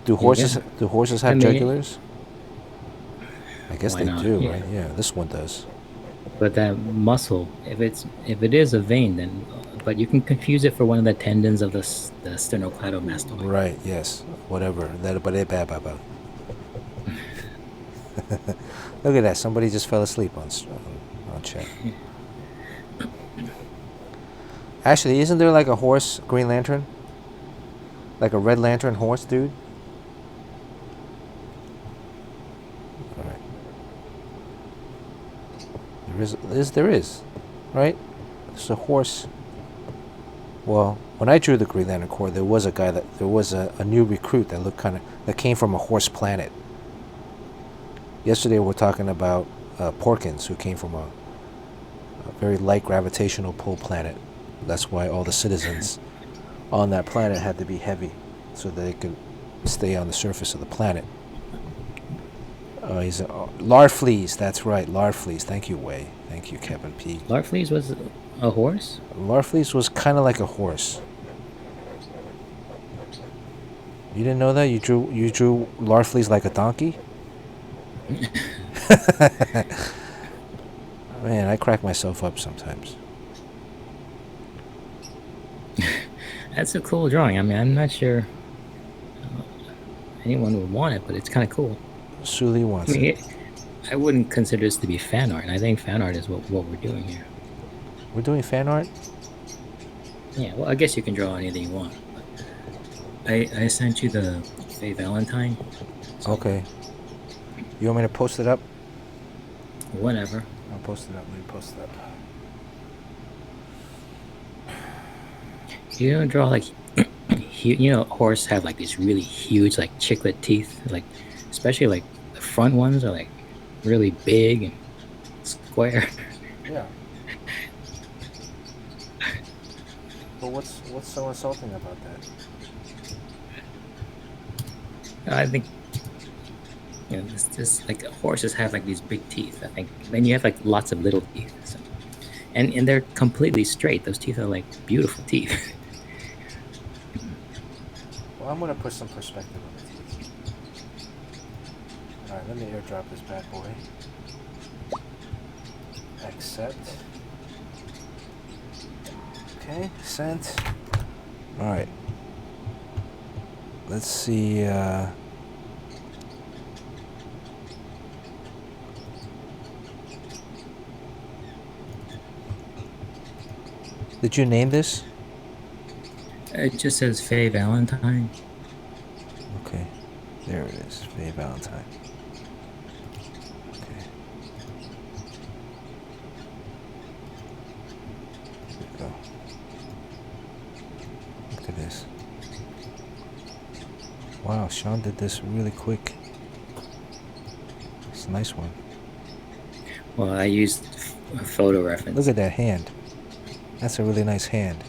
Do horses have jugulars? I guess Why they not? do, Yeah. right? Yeah, this one does. But that muscle, if it is a vein, then but you can confuse it for one of the tendons of the sternocleidomastoid. Right, yes. Whatever. That but it bad. Look at that. Somebody just fell asleep on chat. Actually, isn't there like a horse Green Lantern? Like a Red Lantern horse, dude? Alright. There is. Right? It's a horse. Well, when I drew the Green Lantern Corps, there was a new recruit that looked that came from a horse planet. Yesterday we were talking about Porkins, who came from a very light gravitational pull planet. That's why all the citizens on that planet had to be heavy, so that they could stay on the surface of the planet. He's Larfleeze, that's right, Larfleeze. Thank you, Wei. Thank you, Kevin P. Larfleeze was a horse? Larfleeze was kind of like a horse. You didn't know that? You drew Larfleeze like a donkey? Man, I crack myself up sometimes. That's a cool drawing. I mean, I'm not sure anyone would want it, but it's kind of cool. Sully wants it. I wouldn't consider this to be fan art. I think fan art is what we're doing here. We're doing fan art? Yeah, well, I guess you can draw anything you want. But I sent you the Faye Valentine. So okay. You want me to post it up? Whatever. I'll post it up. Let me post it up. You don't draw like, horse have like these really huge like chiclet teeth, like especially like the front ones are like really big and square. Yeah. But what's so insulting about that? I think this like horses have like these big teeth. I think then you have like lots of little teeth, so. and they're completely straight. Those teeth are like beautiful teeth. Well, I'm gonna put some perspective on the teeth. All right, let me airdrop this bad boy. Accept. Okay, sent. All right. Let's see. Did you name this? It just says Faye Valentine. Okay, there it is, Faye Valentine. Okay. There we go. Look at this. Wow, Sean did this really quick. It's a nice one. Well, I used a photo reference. Look at that hand. That's a really nice hand.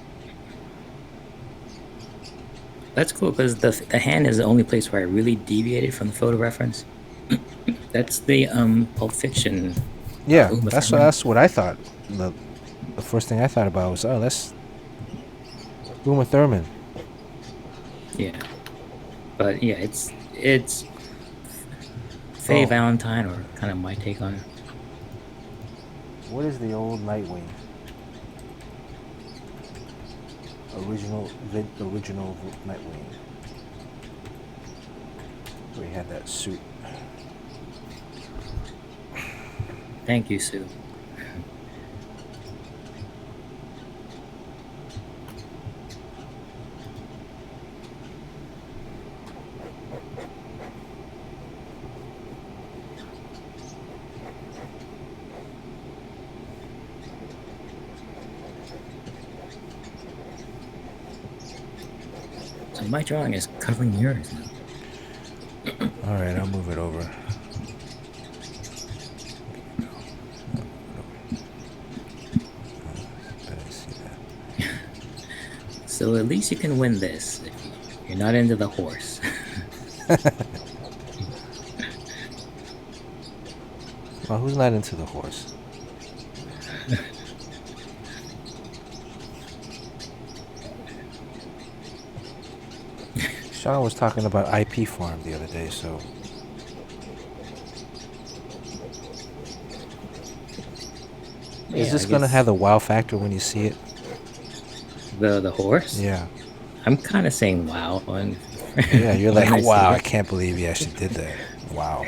That's cool because the hand is the only place where I really deviated from the photo reference. That's the Pulp Fiction. Yeah, that's what I thought. The first thing I thought about was, oh, that's Uma Thurman. Yeah, but yeah, it's Faye Valentine, or kind of my take on it. What is the old Nightwing? Original Nightwing. We had that suit. Thank you, Sue. So my drawing is covering yours now. All right, I'll move it over. So at least you can win this if you're not into the horse. Well, who's not into the horse? Sean was talking about IP Farm the other day, so... Is this going to have the wow factor when you see it? The horse? Yeah. I'm kind of saying wow. Yeah, you're like, wow, I can't believe he actually did that. Wow.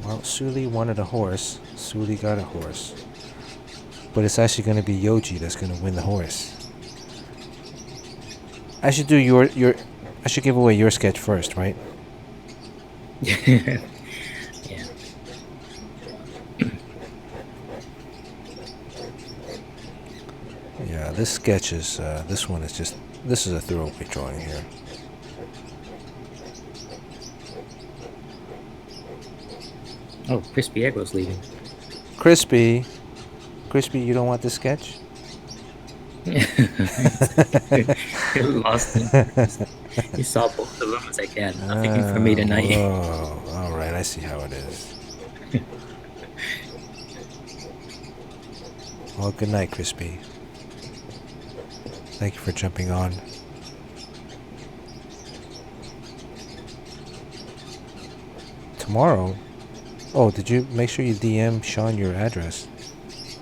Well, Suli wanted a horse. Suli got a horse. But it's actually going to be Yoji that's going to win the horse. I should do your... I should give away your sketch first, right? Yeah. Yeah, this sketch is... this one is just... This is a throwaway drawing here. Oh, Crispy Egg was leaving. Crispy, you don't want this sketch? You lost him. You saw both of them as I can. Nothing for me tonight. Oh, all right. I see how it is. Well, good night, Crispy. Thank you for jumping on. Tomorrow? Oh, did you make sure you DM Sean your address?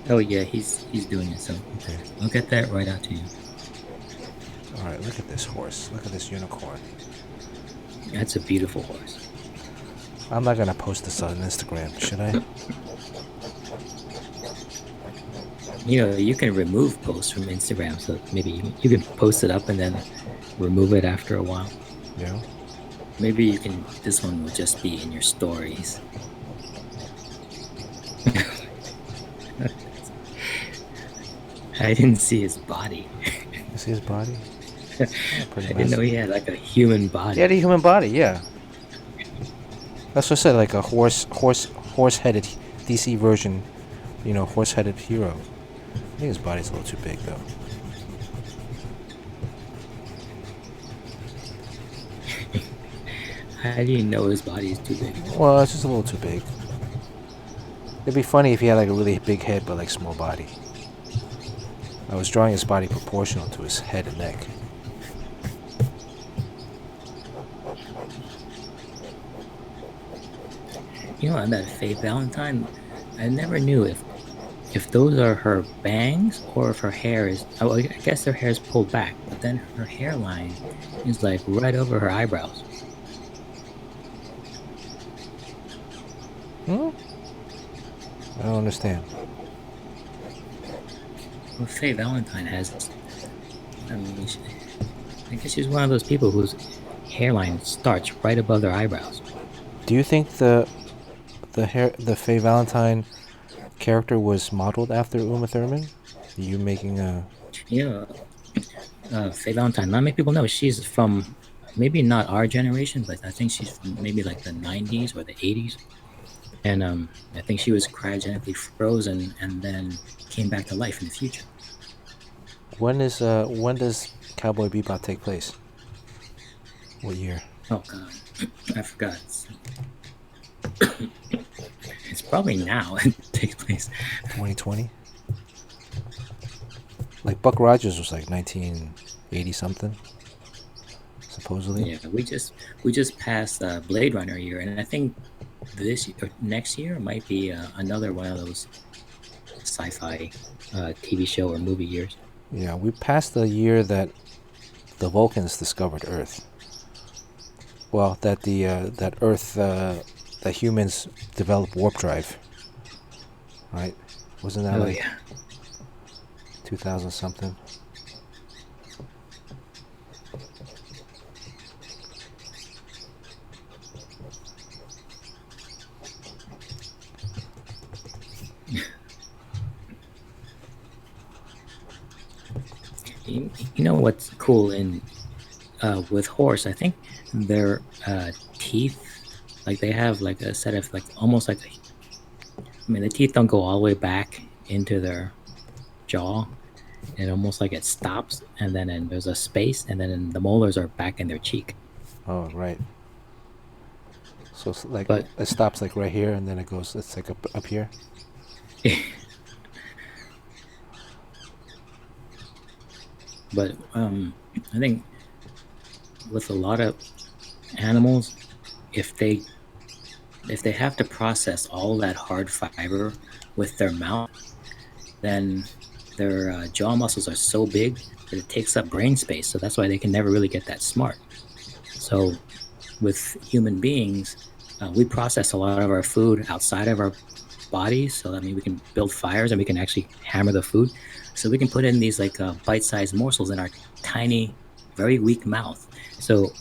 Oh yeah, he's doing it, so okay. I'll get that right out to you. Alright, look at this horse. Look at this unicorn. That's a beautiful horse. I'm not gonna post this on Instagram, should I? You know, you can remove posts from Instagram, so maybe you can post it up and then remove it after a while. Yeah. Maybe you can. This one will just be in your stories. I didn't see his body. You see his body? I didn't know he had like a human body. He had a human body, yeah. That's what I said, like a horse-headed DC version, you know, horse-headed hero. I think his body's a little too big, though. How do you know his body is too big? Well, it's just a little too big. It'd be funny if he had like a really big head but like small body. I was drawing his body proportional to his head and neck. You know, I met Faye Valentine. I never knew if those are her bangs or if her hair is... Oh, I guess her hair is pulled back, but then her hairline is like right over her eyebrows. Hmm? I don't understand. Well, Faye Valentine has... I mean, I guess she's one of those people whose hairline starts right above their eyebrows. Do you think the Faye Valentine character was modeled after Uma Thurman? Are you making a... Yeah. Faye Valentine, not many people know. She's from maybe not our generation, but I think she's from maybe like the 90s or the 80s. And I think she was cryogenically frozen and then came back to life in the future. When does Cowboy Bebop take place? What year? Oh god, I forgot. It's probably now it takes place. 2020. Like Buck Rogers was like 1980 something, supposedly. Yeah, we just passed Blade Runner year, and I think this or next year might be another one of those sci-fi TV show or movie years. Yeah, we passed the year that the Vulcans discovered Earth. Well, that that Earth that humans developed warp drive. Right? Wasn't that Oh like yeah. 2000 something? You know what's cool in with horse? I think their teeth, like they have like a set of like almost like I mean the teeth don't go all the way back into their jaw. It almost like it stops, and then there's a space, and then the molars are back in their cheek. Oh, right. So it's like But it stops like right here, and then it goes. It's like up here. but I think with a lot of animals, if they have to process all that hard fiber with their mouth, then their jaw muscles are so big that it takes up brain space. So that's why they can never really get that smart. So with human beings, we process a lot of our food outside of our bodies. So I mean, we can build fires and we can actually hammer the food. So we can put in these like bite-sized morsels in our tiny, very weak mouth. So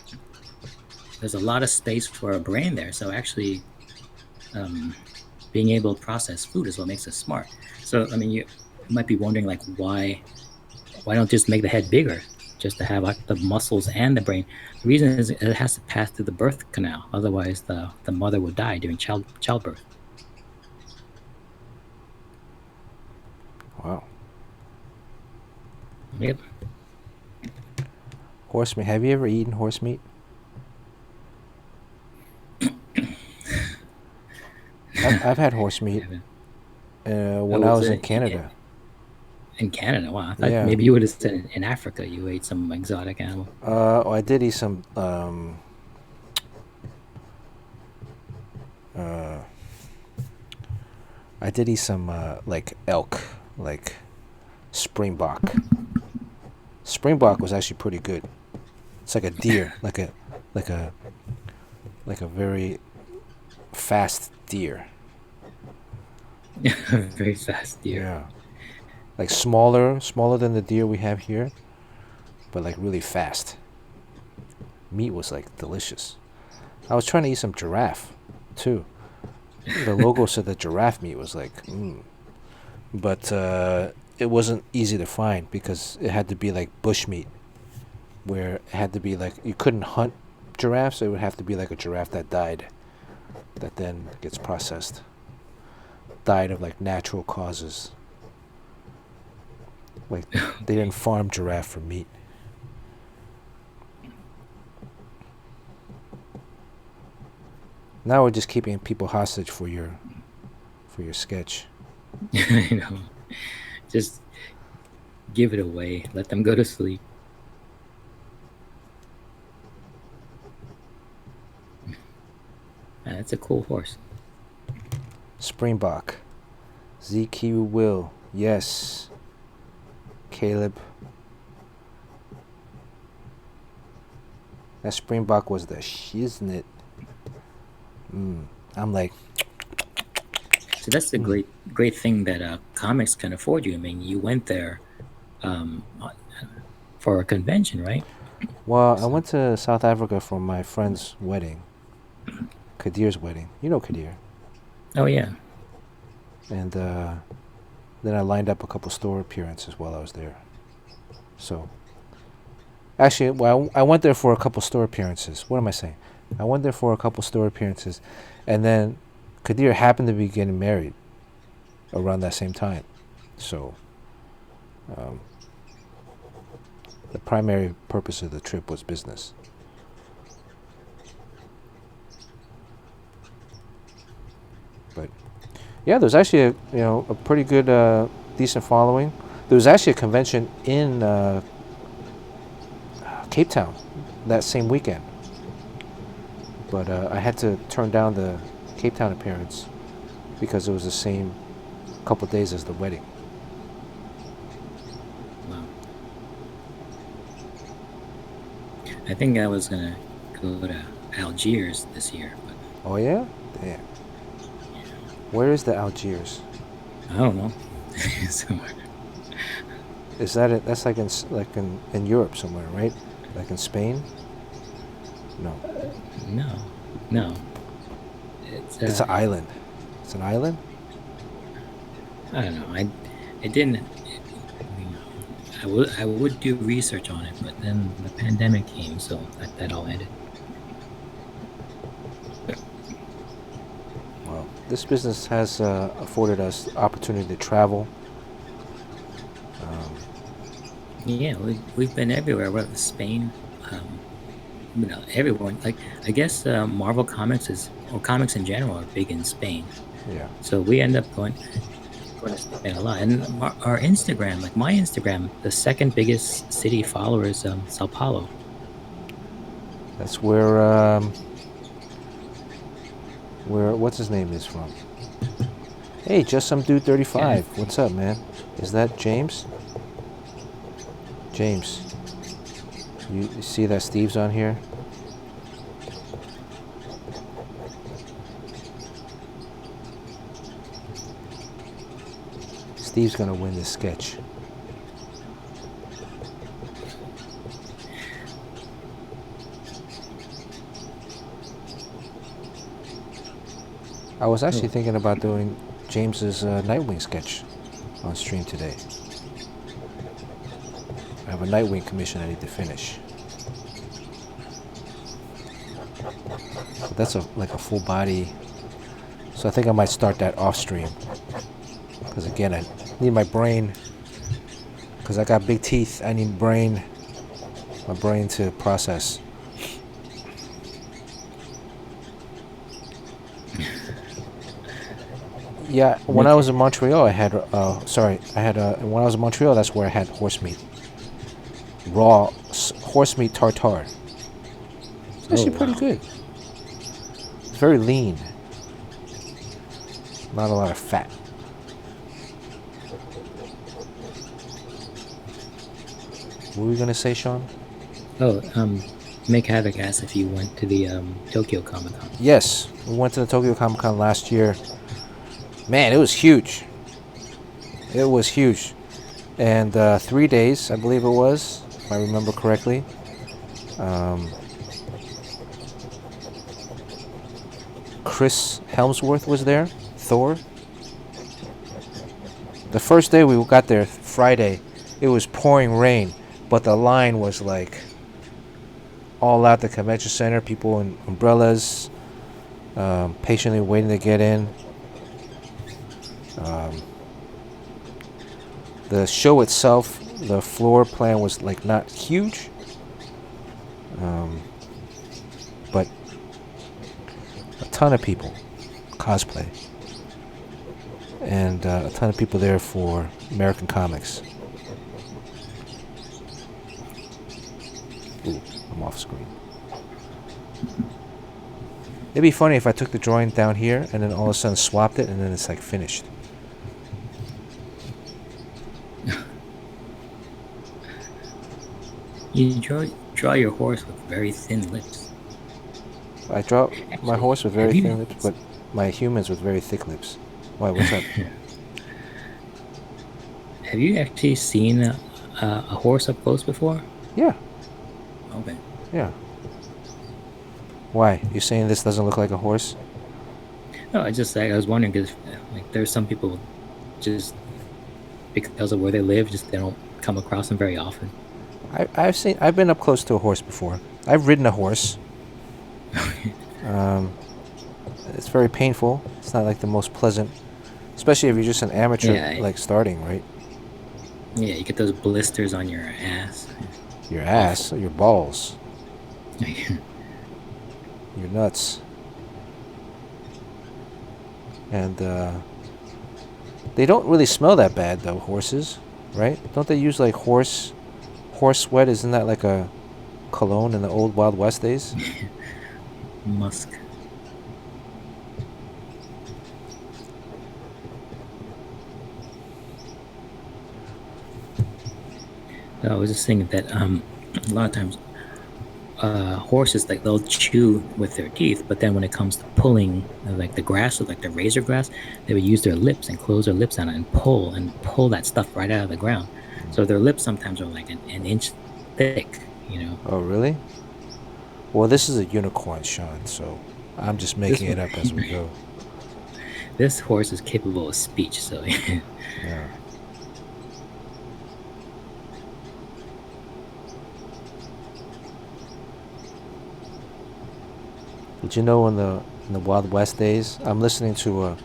there's a lot of space for our brain there. So actually, being able to process food is what makes us smart. So I mean, you might be wondering like why don't just make the head bigger, just to have like the muscles and the brain? The reason is it has to pass through the birth canal. Otherwise, the mother would die during childbirth. Wow. Yep. Horse meat. Have you ever eaten horse meat? I've had horse meat when I was in Canada. In Canada, wow! I thought Yeah. maybe you would have said in Africa you ate some exotic animal. I did eat some. I did eat some like elk, like springbok. Springbok was actually pretty good. It's like a deer, like a very fast deer. Very fast deer. Yeah. Like smaller than the deer we have here, but like really fast. Meat was like delicious. I was trying to eat some giraffe, too. The logo said that giraffe meat was like, but it wasn't easy to find because it had to be like bush meat, where it had to be like you couldn't hunt giraffes. So it would have to be like a giraffe that died, that then gets processed. Died of like natural causes. Like they didn't farm giraffe for meat. Now we're just keeping people hostage for your sketch. You know, just give it away. Let them go to sleep. That's a cool horse. Springbok. ZQ Will. Yes. Caleb. That Springbok was the shiznit. I'm like. So that's the great thing that comics can afford you. I mean, you went there for a convention, right? Well, I went to South Africa for my friend's wedding. Kadir's wedding. You know Kadir. Oh, yeah. And then I lined up a couple store appearances while I was there. So, actually, well, I went there for a couple store appearances. What am I saying? I went there for a couple store appearances, and then Kadir happened to be getting married around that same time. So, the primary purpose of the trip was business. But yeah, there's actually a pretty good, decent following. There was actually a convention in Cape Town that same weekend, but I had to turn down the Cape Town appearance because it was the same couple days as the wedding. I think I was gonna go to Algiers this year, but Oh yeah? Damn. Where is the Algiers? I don't know. Somewhere. Is that it? That's like in Europe somewhere, right? Like in Spain? No. No, no. It's It's an island. It's an island? I don't know. I didn't. I would do research on it, but then the pandemic came, so that all ended. Well, this business has afforded us opportunity to travel. Yeah, we've been everywhere. We're Spain, everyone. Like I guess Marvel comics or comics in general are big in Spain. Yeah. So we end up going to Spain a lot. And our Instagram, like my Instagram, the second biggest city follower is Sao Paulo. That's where what's his name is from. Hey, just some dude 35. Yeah. What's up, man? Is that James? James. You see that Steve's on here? Steve's gonna win this sketch. I was actually thinking about doing James's Nightwing sketch on stream today. I have a Nightwing commission I need to finish. But that's like a full body. So I think I might start that off stream. Because again, I need my brain. Because I got big teeth, I need my brain to process. Yeah, when I was in Montreal, I had, when I was in Montreal, that's where I had horse meat. Raw horse meat tartare. It's actually pretty good. It's very lean. Not a lot of fat. What were we gonna say, Sean? Oh, Make Havoc asked if you went to the Tokyo Comic Con. Yes, we went to the Tokyo Comic Con last year. Man, it was huge. It was huge. And 3 days, I believe it was, if I remember correctly. Chris Helmsworth was there, Thor. The first day we got there, Friday, it was pouring rain, but the line was like all out the convention center, people in umbrellas, patiently waiting to get in. The show itself, the floor plan was like not huge, but a ton of people cosplay, and a ton of people there for American comics. Ooh, I'm off screen. It'd be funny if I took the drawing down here and then all of a sudden swapped it and then it's like finished. You draw your horse with very thin lips. I draw my horse with very thin lips, but my humans with very thick lips. Why, what's up? Have you actually seen a horse up close before? Yeah. Okay. Yeah. Why? You saying this doesn't look like a horse? No, I was wondering because like there's some people just because of where they live, just they don't come across them very often. I've been up close to a horse before. I've ridden a horse. It's very painful. It's not like the most pleasant, especially if you're just an amateur, like starting, right? Yeah, you get those blisters on your ass. Your ass, your balls, your nuts, and they don't really smell that bad though. Horses, right? Don't they use like horse sweat? Isn't that like a cologne in the old Wild West days? Musk. I was just thinking that a lot of times horses, like they'll chew with their teeth, but then when it comes to pulling like the grass, or like the razor grass, they would use their lips and close their lips on it and pull that stuff right out of the ground. So their lips sometimes are like an inch thick, you know. Oh, really? Well, this is a unicorn, Sean, so I'm just making it up as we go. This horse is capable of speech, so Yeah. Did you know in the Wild West days, I'm listening to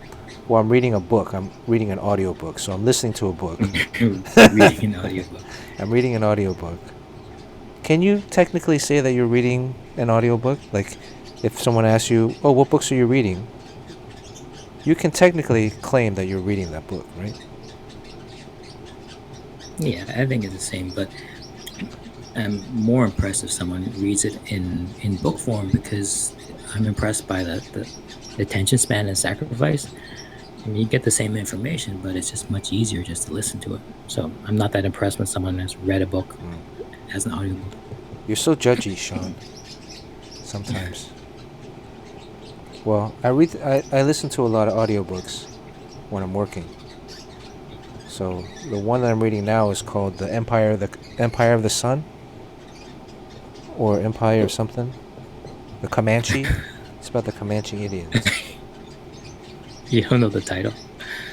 I'm reading a book. I'm reading an audiobook, so I'm listening to a book. Reading an audiobook. I'm reading an audiobook. Can you technically say that you're reading an audiobook? Like, if someone asks you, "Oh, what books are you reading?" You can technically claim that you're reading that book, right? Yeah, I think it's the same, but I'm more impressed if someone reads it in book form, because I'm impressed by the attention span and sacrifice. I mean, you get the same information, but it's just much easier just to listen to it. So I'm not that impressed when someone has read a book as an audiobook. You're so judgy, Sean. Sometimes. Well, I listen to a lot of audiobooks when I'm working. So the one that I'm reading now is called The Empire of the Sun, or Empire or something. The Comanche. It's about the Comanche Indians. You don't know the title?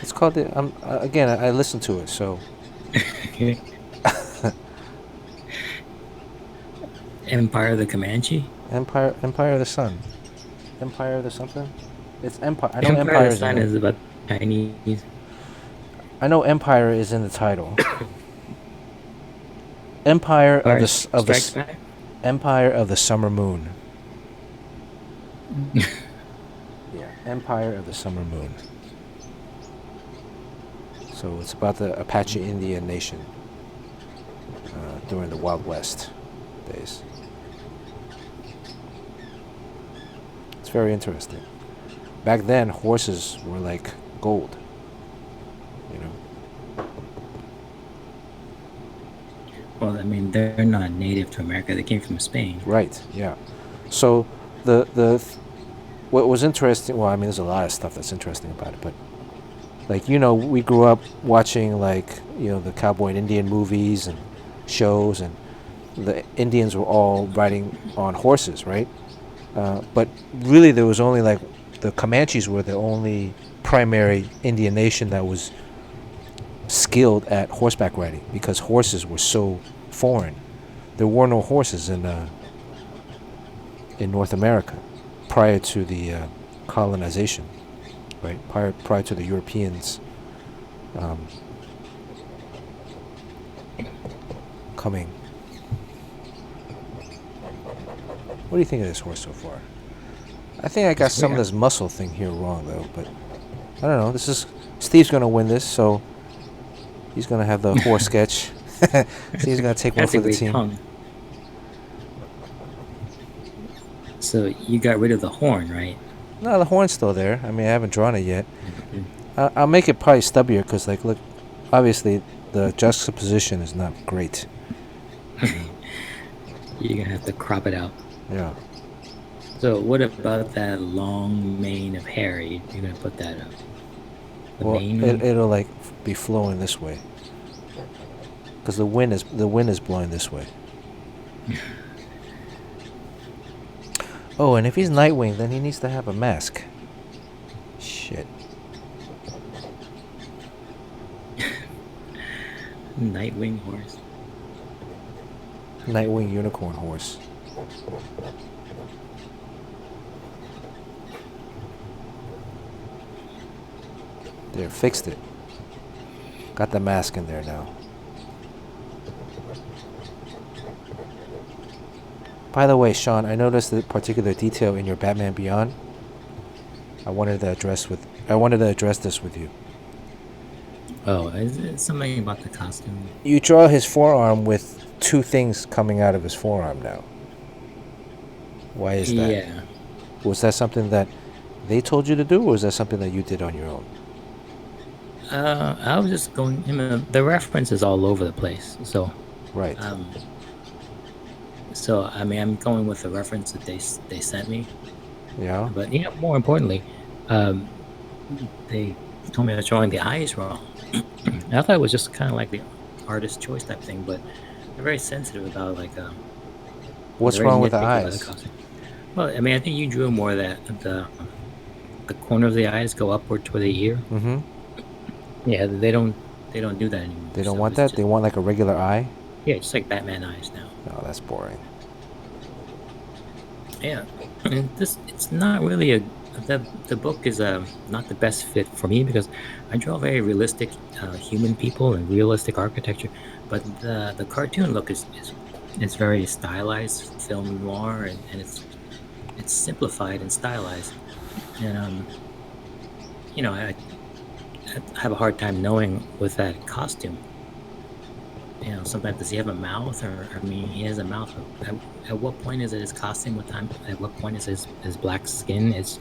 It's called again, I listen to it, so. Empire of the Comanche? Empire of the Sun. Empire of the something? It's Empire. I know Empire Empire of the Sun is about Chinese. I know Empire is in the title. Empire of the Empire of the Summer Moon. Yeah, Empire of the Summer Moon. So it's about the Apache Indian Nation during the Wild West days. It's very interesting. Back then, horses were like gold. You know. Well, I mean, they're not native to America. They came from Spain. Right. Yeah. So what was interesting? Well, I mean, there's a lot of stuff that's interesting about it, but like, you know, we grew up watching, like, you know, the cowboy and Indian movies and shows, and the Indians were all riding on horses, right? But really, there was only like the Comanches were the only primary Indian nation that was skilled at horseback riding, because horses were so foreign. There were no horses in North America prior to the colonization, right? Prior to the Europeans coming. What do you think of this horse so far? I think I got some of this muscle thing here wrong, though, but I don't know. Steve's going to win this, so he's going to have the horse sketch. So he's going to take one for the team. Tongue. So you got rid of the horn, right? No, the horn's still there. I mean, I haven't drawn it yet. I'll make it probably stubbier, because, like, look, obviously the juxtaposition is not great. You're going to have to crop it out. Yeah. So what about that long mane of hair? You're going to put that up? Well, it'll like be flowing this way, because the wind is blowing this way. Oh, and if he's Nightwing, then he needs to have a mask. Shit. Nightwing horse. Nightwing unicorn horse. There, fixed it. Got the mask in there now. By the way, Sean, I noticed a particular detail in your Batman Beyond. I wanted to address this with you. Oh, is it something about the costume? You draw his forearm with two things coming out of his forearm now. Why is that? Yeah. Was that something that they told you to do, or was that something that you did on your own? I was just going. The reference is all over the place. So. Right. So I mean, I'm going with the reference that they sent me. Yeah. But more importantly, um, they told me I was drawing the eyes wrong. I thought it was just kind of like the artist choice type thing, but they're very sensitive about they're What's very wrong with the nitpicky about the eyes? costume. Well, I mean, I think you drew more that the corner of the eyes go upward toward the ear. Mm-hmm. Yeah, they don't do that anymore. They don't So want it's that? They just want like a regular eye? just like Batman eyes now. Oh, that's boring. Yeah, and it's not really the book is not the best fit for me because I draw very realistic human people and realistic architecture, but the cartoon look is very stylized film noir, and it's simplified and stylized, and I have a hard time knowing with that costume. Sometimes does he have a mouth, or I mean, he has a mouth. At what point is it his costume? What time? At what point is his black skin? It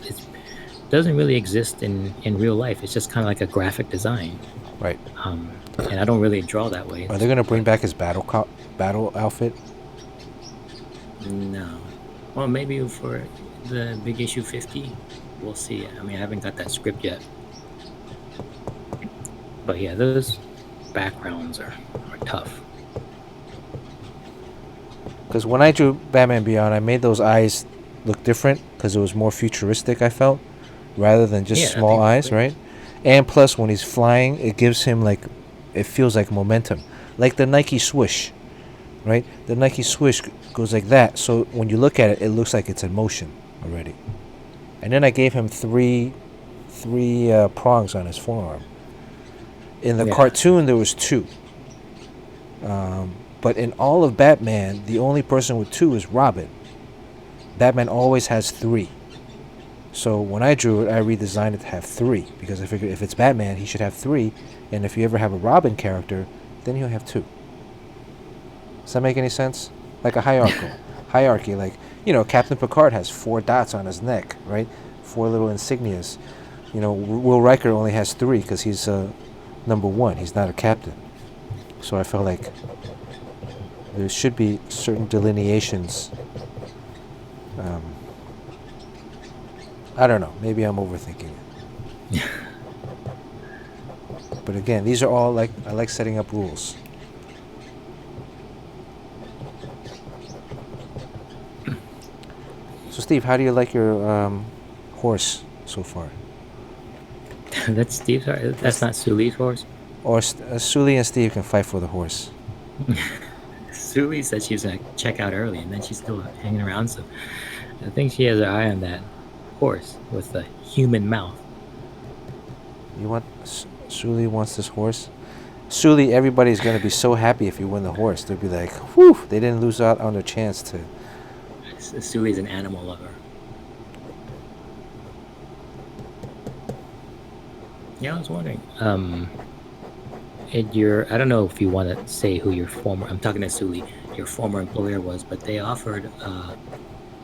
doesn't really exist in real life. It's just kind of like a graphic design. Right. And I don't really draw that way. Are they going to bring But back his battle outfit? no, well, maybe for the big issue 50, we'll see. I mean, I haven't got that script yet. But yeah, those backgrounds are tough. Because when I drew Batman Beyond, I made those eyes look different because it was more futuristic, I felt, rather than just Yeah, I small think eyes, right? And plus, when he's flying, it gives him it feels like momentum. Like the Nike swoosh, right? The Nike swoosh goes like that. So when you look at it, it looks like it's in motion already. And then I gave him three prongs on his forearm. In the cartoon, there was two. But in all of Batman, the only person with two is Robin. Batman always has three. So when I drew it, I redesigned it to have three. Because I figured if it's Batman, he should have three. And if you ever have a Robin character, then he'll have two. Does that make any sense? Like a hierarchy. Like, Captain Picard has 4 dots on his neck, right? 4 little insignias. Will Riker only has 3 because he's number 1. He's not a captain. So I felt like there should be certain delineations. I don't know. Maybe I'm overthinking it. But again, these are all I like setting up rules. So Steve, how do you like your horse so far? That's Steve's. That's not Suli's horse. Or Sully and Steve can fight for the horse. Suli said she was gonna check out early, and then she's still hanging around. So I think she has her eye on that horse with the human mouth. Sully wants this horse? Sully, everybody's gonna be so happy if you win the horse. They'll be like, whew, they didn't lose out on their chance to. Suli's an animal lover. Yeah, I was wondering. I don't know if you want to say who your former. I'm talking to Suli. Your former employer was, but they offered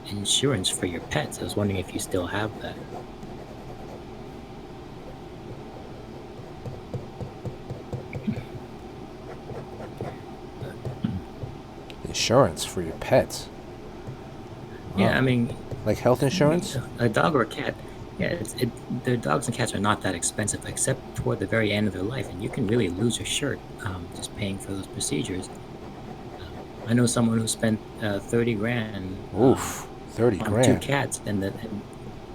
insurance for your pets. I was wondering if you still have that. Insurance for your pets? Yeah, I mean, like health insurance? A dog or a cat. Yeah, the dogs and cats are not that expensive, except toward the very end of their life, and you can really lose your shirt just paying for those procedures. I know someone who spent 30 grand. Oof, 30 on grand. 2 cats, and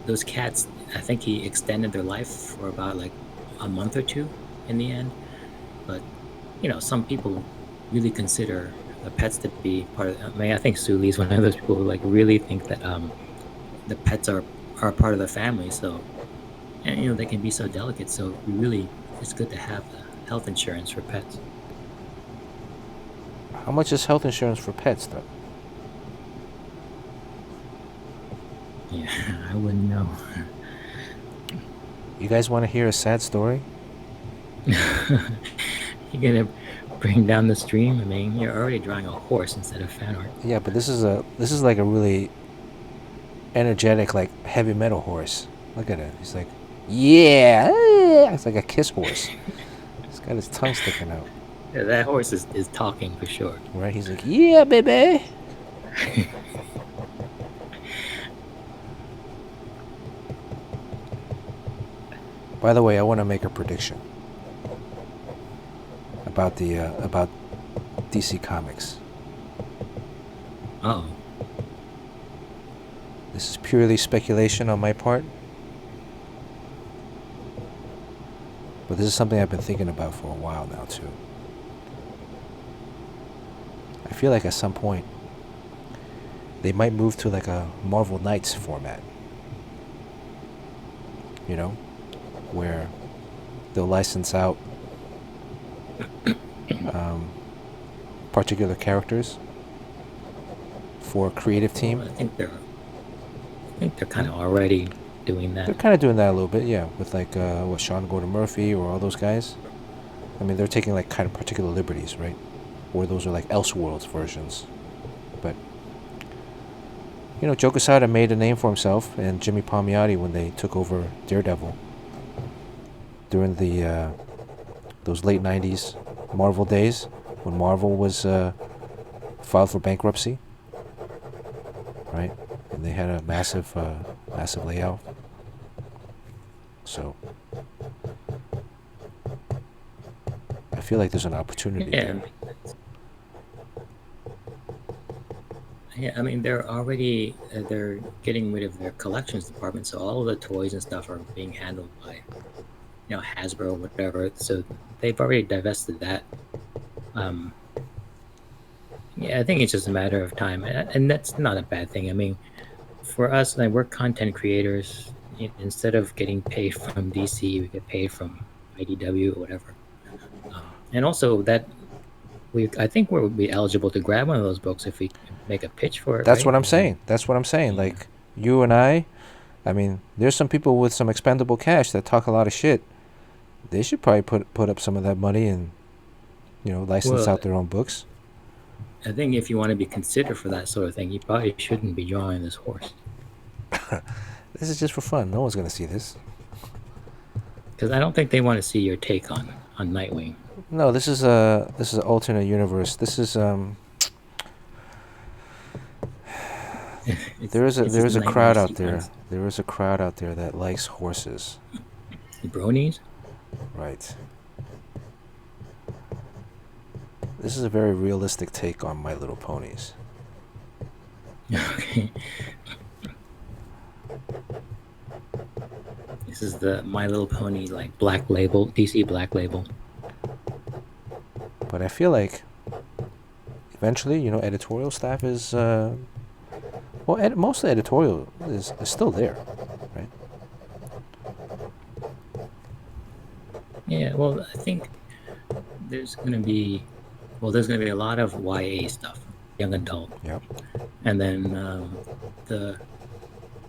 those cats, I think he extended their life for about like a month or 2 in the end. But some people really consider the pets to be part of. I mean, I think Suli's one of those people who really think that the pets are part of the family. So, and they can be so delicate. So it's good to have health insurance for pets. How much is health insurance for pets, though? Yeah, I wouldn't know. You guys want to hear a sad story? You're gonna bring down the stream? I mean, you're already drawing a horse instead of fan art. Yeah, but this is like a really energetic, like heavy metal horse. Look at it. He's like, yeah, it's like a kiss horse. He's got his tongue sticking out. Yeah, that horse is talking for sure. Right? He's like, yeah, baby. By the way, I want to make a prediction about DC Comics. Oh. This is purely speculation on my part, but this is something I've been thinking about for a while now too. I feel like at some point they might move to like a Marvel Knights format. You know, where they'll license out particular characters for a creative team. Well, I think they're kind of already doing that. They're kind of doing that a little bit, yeah, with like Sean Gordon Murphy or all those guys. I mean, they're taking like kind of particular liberties, right? Or those are like Elseworlds versions. But Joe Quesada made a name for himself, and Jimmy Palmiotti when they took over Daredevil during the those late '90s Marvel days when Marvel was filed for bankruptcy, right? And they had a massive layoff. So I feel like there's an opportunity there. Yeah, I mean, they're getting rid of their collections department, so all of the toys and stuff are being handled by, Hasbro or whatever. So they've already divested that. Yeah, I think it's just a matter of time, and that's not a bad thing. I mean, for us, like we're content creators. Instead of getting paid from DC, we get paid from IDW or whatever. And also that I think we'll be eligible to grab one of those books if we make a pitch for it. That's right? what I'm saying. That's what I'm saying. Yeah. Like you and I mean, there's some people with some expendable cash that talk a lot of shit. They should probably put up some of that money and license out their own books. I think if you want to be considered for that sort of thing, you probably shouldn't be drawing this horse. This is just for fun. No one's gonna see this. Because I don't think they want to see your take on Nightwing. No, this is an alternate universe. This is there is a crowd out there. There is a crowd out there that likes horses. The bronies? Right. This is a very realistic take on My Little Ponies. Okay. This is the My Little Pony like Black Label, DC Black Label. But I feel like eventually, editorial staff is most of the editorial is still there, right? Yeah, well, I think there's going to be a lot of YA stuff, young adult. Yep. And then the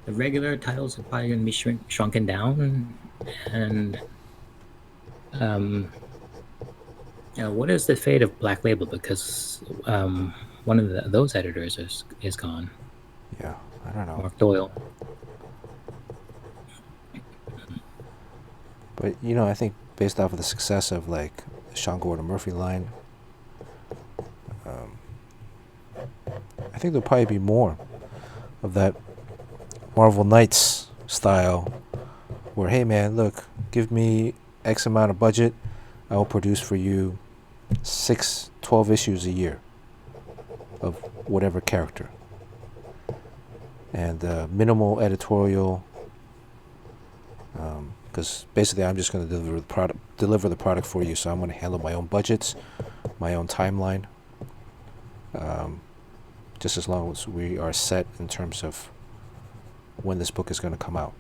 regular titles are probably going to be shrunken down. And what is the fate of Black Label? Because one of those editors is gone. Yeah, I don't know. Mark Doyle. But I think based off of the success of like the Sean Gordon Murphy line, I think there'll probably be more of that Marvel Knights style where, hey man, look, give me X amount of budget, I will produce for you 12 issues a year of whatever character. And minimal editorial, because basically I'm just going to deliver the product for you, so I'm going to handle my own budgets, my own timeline, just as long as we are set in terms of when this book is going to come out.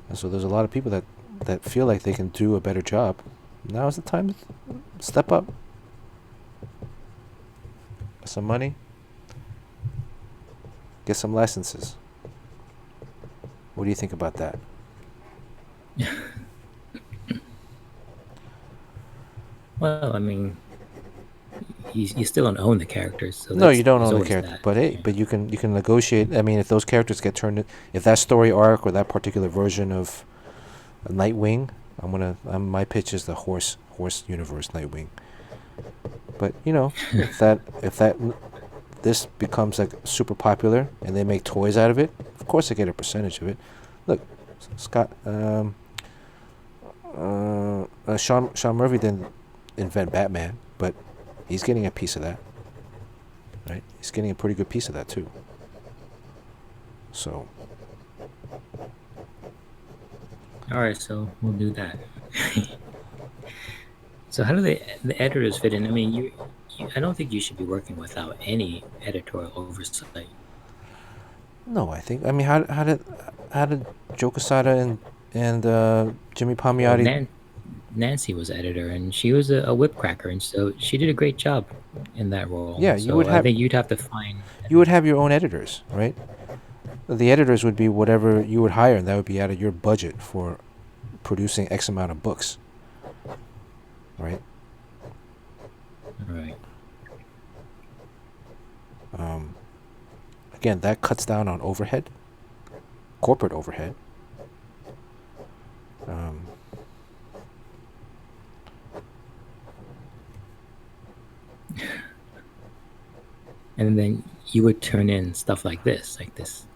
And so there's a lot of people that feel like they can do a better job. Now is the time to step up. Some money. Get some licenses. What do you think about that? Well, I mean, you still don't own the characters. So no, you don't own the character. But hey, but you can negotiate. I mean, if those characters get turned, if that story arc or that particular version of Nightwing, my pitch is the horse universe Nightwing. But if that this becomes like super popular and they make toys out of it, of course I get a percentage of it. Look, Scott, Sean Murphy didn't invent Batman, but he's getting a piece of that, right? He's getting a pretty good piece of that too. So. All right, so we'll do that. So how do the editors fit in? I mean, I don't think you should be working without any editorial oversight. No, I think. I mean, how did Joe Quesada and Jimmy Palmiotti? Well, Nancy was editor, and she was a whipcracker, and so she did a great job in that role. Yeah, you would have. I think you'd have to find. You would have your own editors, right? The editors would be whatever you would hire, and that would be out of your budget for producing X amount of books, right? Right. Again, that cuts down on overhead, corporate overhead. And then you would turn in stuff like this.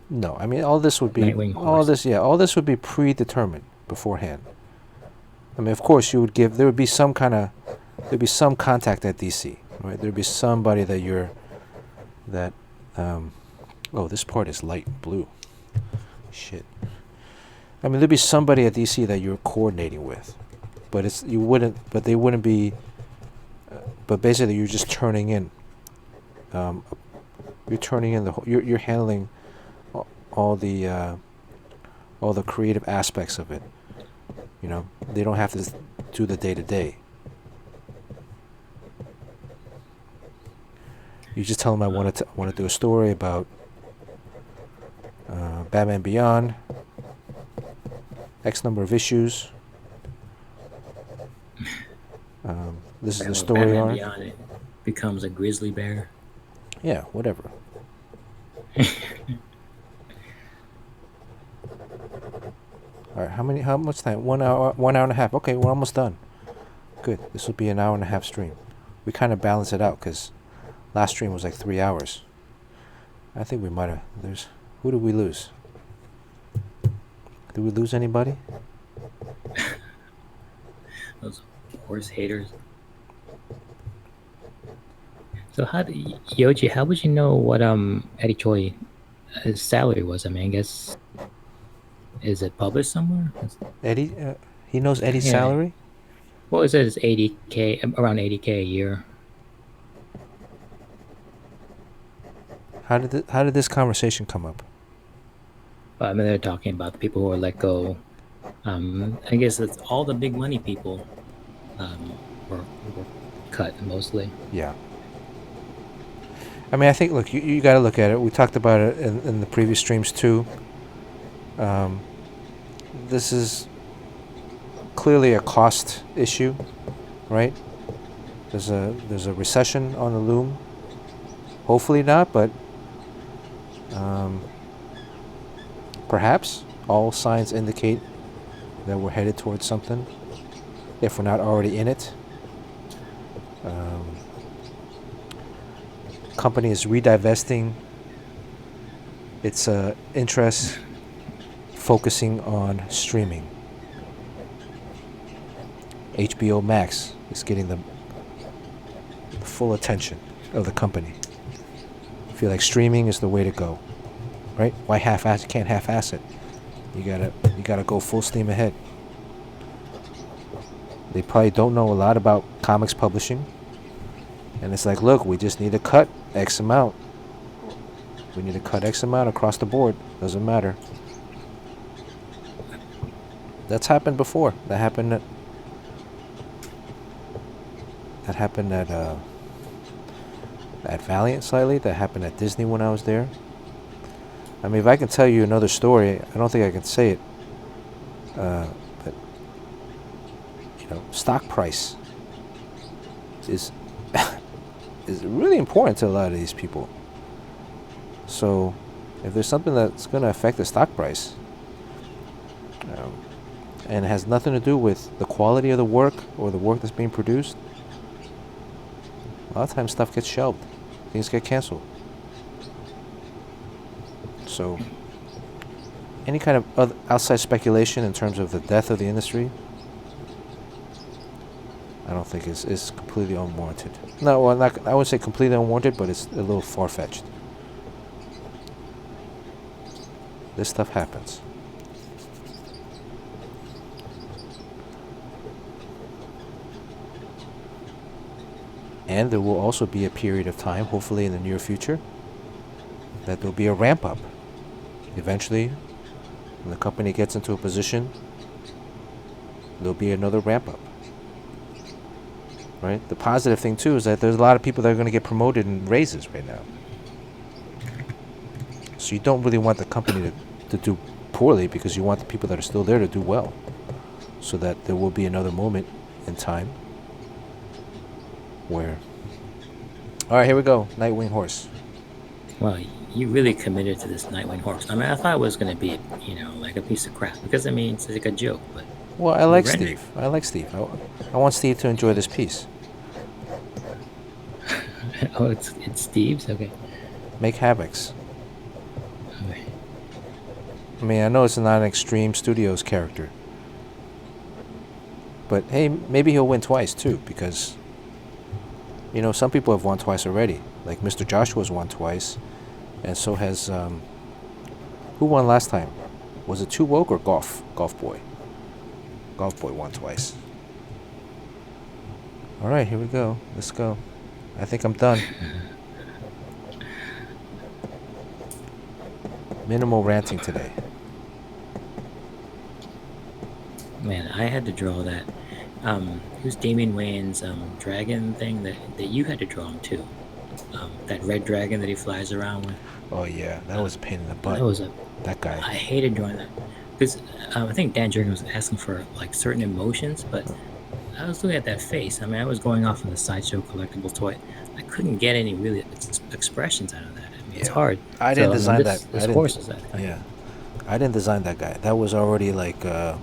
No, I mean all this would be Nightwing all this. Yeah, all this would be predetermined beforehand. I mean, of course, you would give. There would be some contact at DC, right? There'd be somebody that. Oh, this part is light blue. Shit. I mean, there'd be somebody at DC that you're coordinating with, but they wouldn't be. But basically, you're just turning in. You're turning in you're handling all the creative aspects of it. You know, they don't have to do the day-to-day. You just tell them I want to do a story about Batman Beyond, X number of issues. This is the story Batman arc. Beyond, it becomes a grizzly bear. Yeah, whatever. All right, how much time? 1 hour, 1 hour and a half. Okay, we're almost done. Good. This will be an hour and a half stream. We kind of balance it out because last stream was like 3 hours. I think we might have. Who did we lose? Did we lose anybody? Those horse haters. So Yoji, how would you know what Eddie Choi his salary was? I mean, I guess, is it published somewhere? Eddie, he knows Eddie's salary? Well, it says $80K, around $80K a year. How did this conversation come up? I mean, they're talking about the people who are let go. I guess it's all the big money people were cut mostly. Yeah. I mean, I think, look, you got to look at it. We talked about it in the previous streams too. This is clearly a cost issue, right? There's a recession on the loom. Hopefully not, but perhaps all signs indicate that we're headed towards something, if we're not already in it. Company is redivesting its interests, focusing on streaming. HBO Max is getting the full attention of the company. I feel like streaming is the way to go, right? Why half-ass? You can't half-ass it. You gotta go full steam ahead. They probably don't know a lot about comics publishing, and it's like, look, we just need to cut X amount. We need to cut X amount across the board. Doesn't matter. That's happened before. That happened at Valiant slightly. That happened at Disney when I was there. I mean, if I can tell you another story, I don't think I can say it. But stock price is really important to a lot of these people. So, if there's something that's going to affect the stock price, and it has nothing to do with the quality of the work or the work that's being produced, a lot of times stuff gets shelved. Things get canceled. So any kind of outside speculation in terms of the death of the industry, I don't think is completely unwarranted. No, well, not, I wouldn't say completely unwarranted, but it's a little far-fetched. This stuff happens. And there will also be a period of time, hopefully in the near future, that there'll be a ramp up. Eventually, when the company gets into a position, there'll be another ramp up. Right? The positive thing too is that there's a lot of people that are going to get promoted and raises right now. So you don't really want the company to do poorly, because you want the people that are still there to do well. So that there will be another moment in time where... Alright, here we go. Nightwing horse. Well, you really committed to this Nightwing horse. I mean, I thought it was going to be, like a piece of crap. Because, I mean, it's like a joke, but... Well, I like Steve. I like Steve. I want Steve to enjoy this piece. Oh, it's Steve's? Okay. Make Havocs. Okay. I mean, I know it's not an Extreme Studios character. But, hey, maybe he'll win twice, too, because... some people have won twice already. Like Mr. Joshua's won twice. And so has... who won last time? Was it 2 Woke or Golf? Golf Boy. Golf Boy won twice. Alright, here we go. Let's go. I think I'm done. Minimal ranting today. Man, I had to draw that. Who's Damian Wayne's dragon thing that you had to draw him too? That red dragon that he flies around with. Oh yeah, that was a pain in the butt. That guy. I hated drawing that because I think Dan Jurgen was asking for like certain emotions, but I was looking at that face. I mean, I was going off on the Sideshow collectible toy. I couldn't get any really expressions out of that. I mean, it's hard. I didn't design that. This horse is that thing. Yeah, I didn't design that guy. That was already like that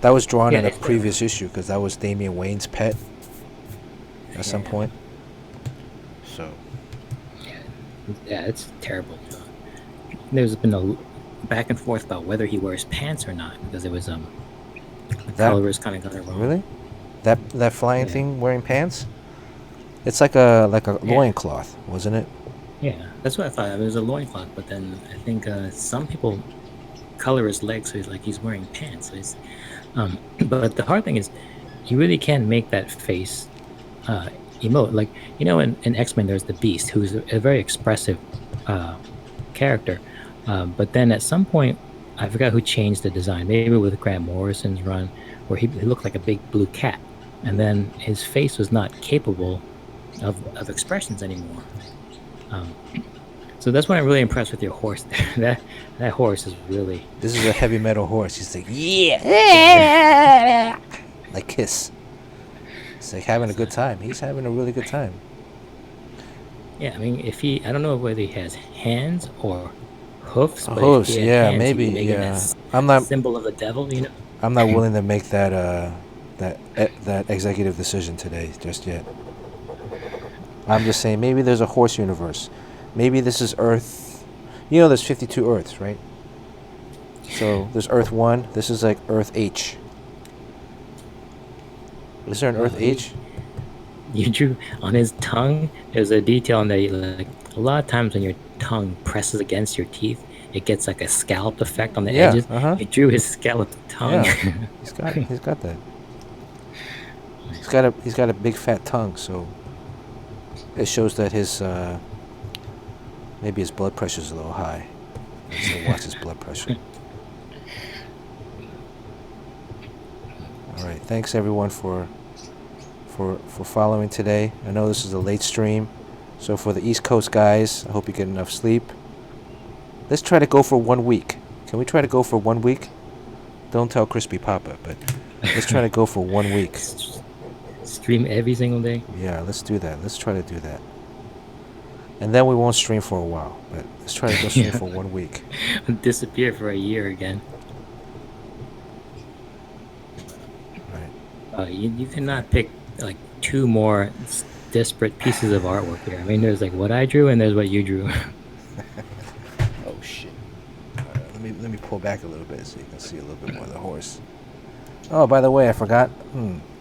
was drawn in a previous issue, because that was Damian Wayne's pet at some point. So. Yeah, it's terrible. There's been a back and forth about whether he wears pants or not, because it was the colorist kind of got it wrong. Really? That flying thing wearing pants? It's like a loincloth, wasn't it? Yeah, that's what I thought. It was a loincloth, but then I think some people color his legs so he's wearing pants. So he's, but the hard thing is, you really can't make that face emote. Like, in X-Men there's the Beast, who's a very expressive character. But then at some point, I forgot who changed the design. Maybe with Grant Morrison's run, where he looked like a big blue cat, and then his face was not capable of expressions anymore. So that's why I'm really impressed with your horse there. That horse is really... This is a heavy metal horse. He's like, yeah! Like Kiss. It's like having a good time. He's having a really good time. Yeah, I mean, I don't know whether he has hands or hoofs. But hoofs, yeah, hands, maybe, yeah. I'm not... Symbol of the devil, I'm not willing to make that executive decision today, just yet. I'm just saying, maybe there's a horse universe. Maybe this is Earth. There's 52 Earths, right? So there's Earth 1. This is like Earth H. Is there an Earth H? You drew on his tongue. There's a detail on that. Like a lot of times when your tongue presses against your teeth, it gets like a scalloped effect on the edges. He drew his scalloped tongue. Yeah, he's got that. He's got a big fat tongue, so it shows that his maybe his blood pressure is a little high. So watch his blood pressure. All right, thanks everyone for following today. I know this is a late stream, so for the East Coast guys, I hope you get enough sleep. Let's try to go for 1 week. Can we try to go for 1 week? Don't tell Crispy Papa, but let's try to go for 1 week. Stream every single day? Yeah, let's do that. Let's try to do that. And then we won't stream for a while, but let's try to go stream for 1 week. Disappear for a year again. Right. You cannot pick like 2 more disparate pieces of artwork here. I mean, there's like what I drew and there's what you drew. Oh shit. let me pull back a little bit so you can see a little bit more of the horse. Oh, by the way, I forgot.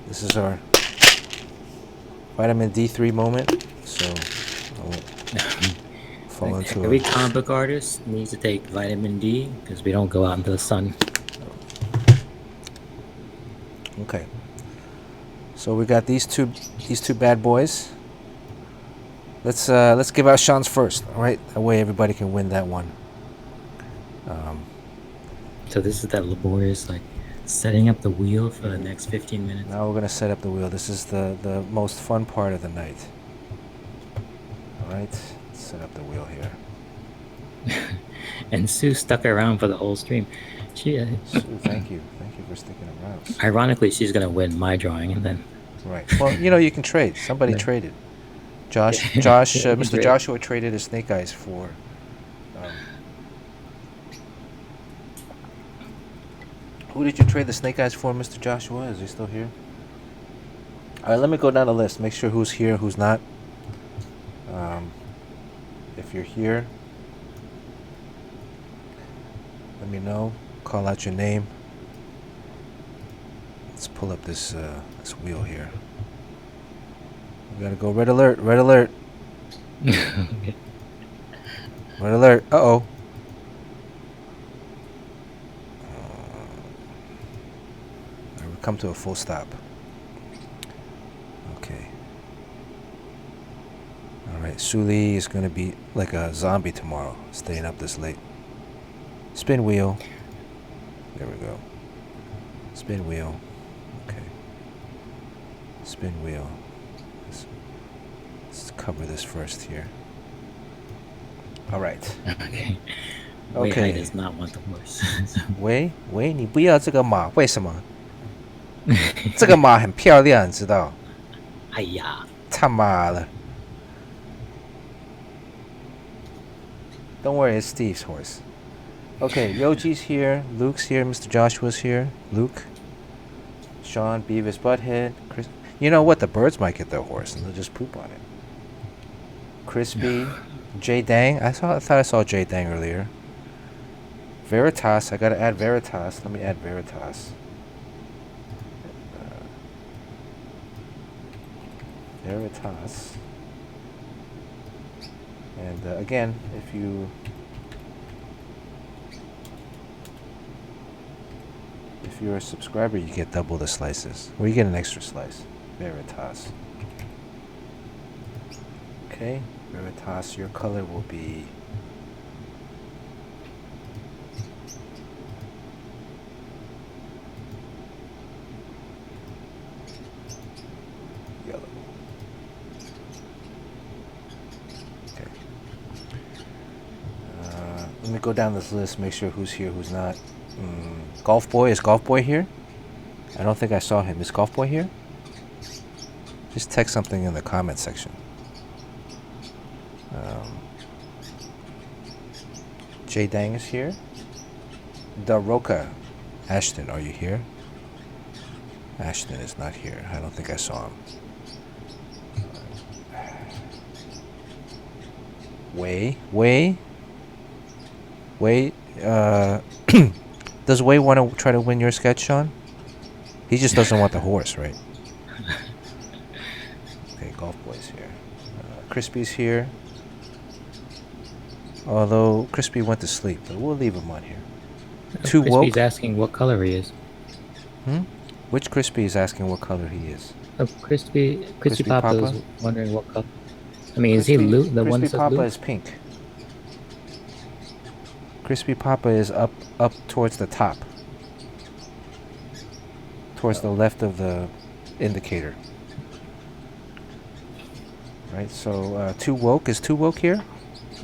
This is our vitamin D3 moment. So I won't fall into every comic book artist needs to take vitamin D because we don't go out into the sun. Okay. So we got these two bad boys. Let's give out Sean's first. All right, that way everybody can win that one. So this is that laborious, like, setting up the wheel for the next 15 minutes. Now we're gonna set up the wheel. This is the most fun part of the night. All right, let's set up the wheel here. And Sue stuck around for the whole stream. She, Sue, thank you for sticking around. Ironically, she's gonna win my drawing, and then. Right. Well, you can trade. Somebody traded. Mr. Joshua traded his snake eyes for. Who did you trade the snake eyes for, Mr. Joshua? Is he still here? All right, let me go down the list. Make sure who's here, who's not. If you're here, let me know. Call out your name. Let's pull up this wheel here. We gotta go red alert. Red alert. Okay. Red alert. Uh-oh. We come to a full stop. Okay. Alright, Suli is gonna be like a zombie tomorrow, staying up this late. Spin wheel. There we go. Spin wheel. Okay. Spin wheel. Let's cover this first here. Alright. Okay. Okay. Wei does not want the horse. Wei, 你不要这个马，为什么？这个马很漂亮，知道？哎呀，他妈的 Don't worry, it's Steve's horse. Okay, Yoji's here, Luke's here, Mr. Joshua's here, Luke, Sean, Beavis, Butthead, Chris. You know what? The birds might get their horse and they'll just poop on it. Crispy, Jay Dang. I thought I saw Jay Dang earlier. Veritas. I gotta add Veritas. Let me add Veritas. Veritas. And again, if you're a subscriber, you get double the slices. Or you get an extra slice. Veritas. Okay, Veritas, your color will be yellow. Okay. Let me go down this list, make sure who's here, who's not. Golf Boy, is Golf Boy here? I don't think I saw him. Is Golf Boy here? Just text something in the comment section. Jay Dang is here. Daroka. Ashton, are you here? Ashton is not here. I don't think I saw him. Wei, does Wei want to try to win your sketch, Sean? He just doesn't want the horse, right? Okay, Golf Boy's here. Crispy's here. Although Crispy went to sleep, but we'll leave him on here. Too woke. Crispy's asking what color he is. Which Crispy is asking what color he is? Oh, Crispy Papa is wondering what color. I mean, is he Luke? The one that says Papa Luke? is pink. Crispy Papa is up towards the top. Towards the left of the indicator. Right, so Too Woke, is Too Woke here?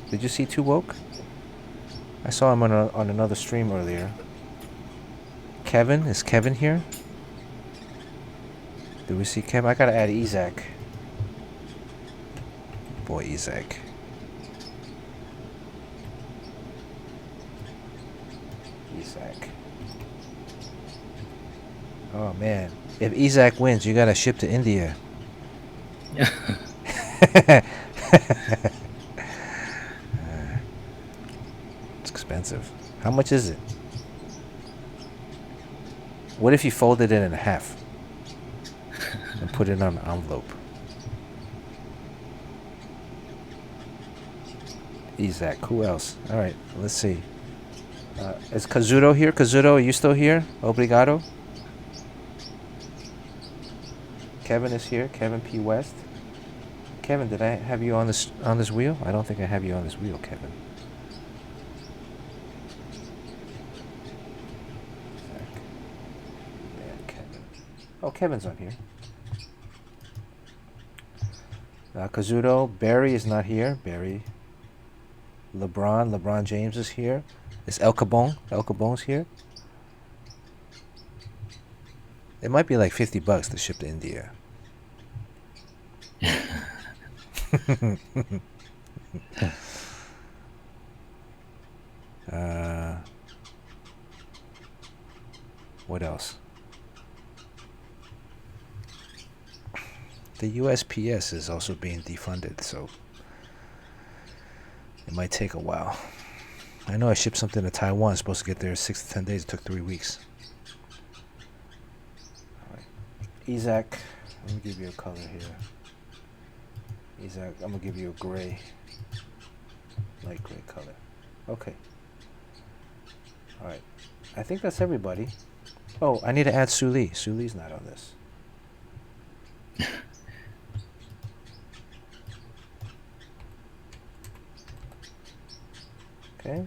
Did you see Too Woke? I saw him on another stream earlier. Kevin, is Kevin here? Do we see Kevin? I gotta add Isaac. Boy, Isaac. Oh man, if Isaac wins, you gotta ship to India. It's expensive. How much is it? What if you folded it in half and put it on an envelope? Isaac. Who else? All right, let's see. Is Kazuto here? Kazuto, are you still here? Obrigado. Kevin is here. Kevin P. West. Kevin, did I have you on this wheel? I don't think I have you on this wheel, Kevin. Yeah, Kevin. Oh, Kevin's on here. Kazuto. Barry is not here. Barry. LeBron James is here. Is El Cabon? El Cabon's here. It might be like $50 to ship to India. What else? The USPS is also being defunded, so it might take a while. I know I shipped something to Taiwan. It's supposed to get there in 6 to 10 days. It took 3 weeks. All right. Isaac, let me give you a color here. Isaac, I'm going to give you a gray. Light gray color. Okay. All right. I think that's everybody. Oh, I need to add Su Li. Su Li's not on this. Okay.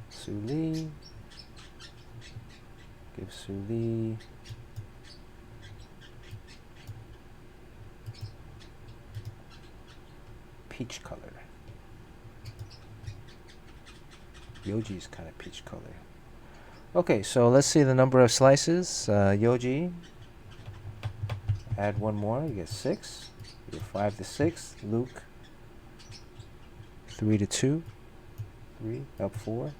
Su Li. Give Su Li. Peach color. Yoji's kind of peach color. Okay, so let's see the number of slices. Yoji, add one more. You get 6. You get 5 to 6. Luke, 3 to 2. 3 up 4.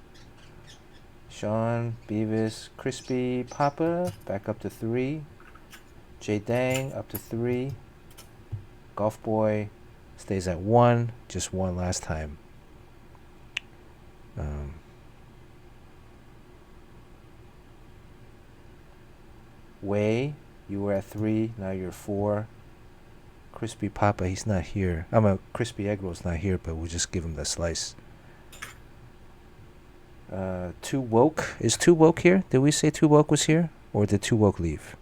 Sean, Beavis, Crispy, Papa back up to 3. J Dang up to 3. Golf Boy stays at 1. Just 1 last time. Wei, you were at 3. Now you're 4. Crispy Papa, he's not here. Crispy Egg Roll's not here, but we'll just give him the slice. 2 Woke. Is 2 Woke here? Did we say 2 Woke was here? Or did 2 Woke leave?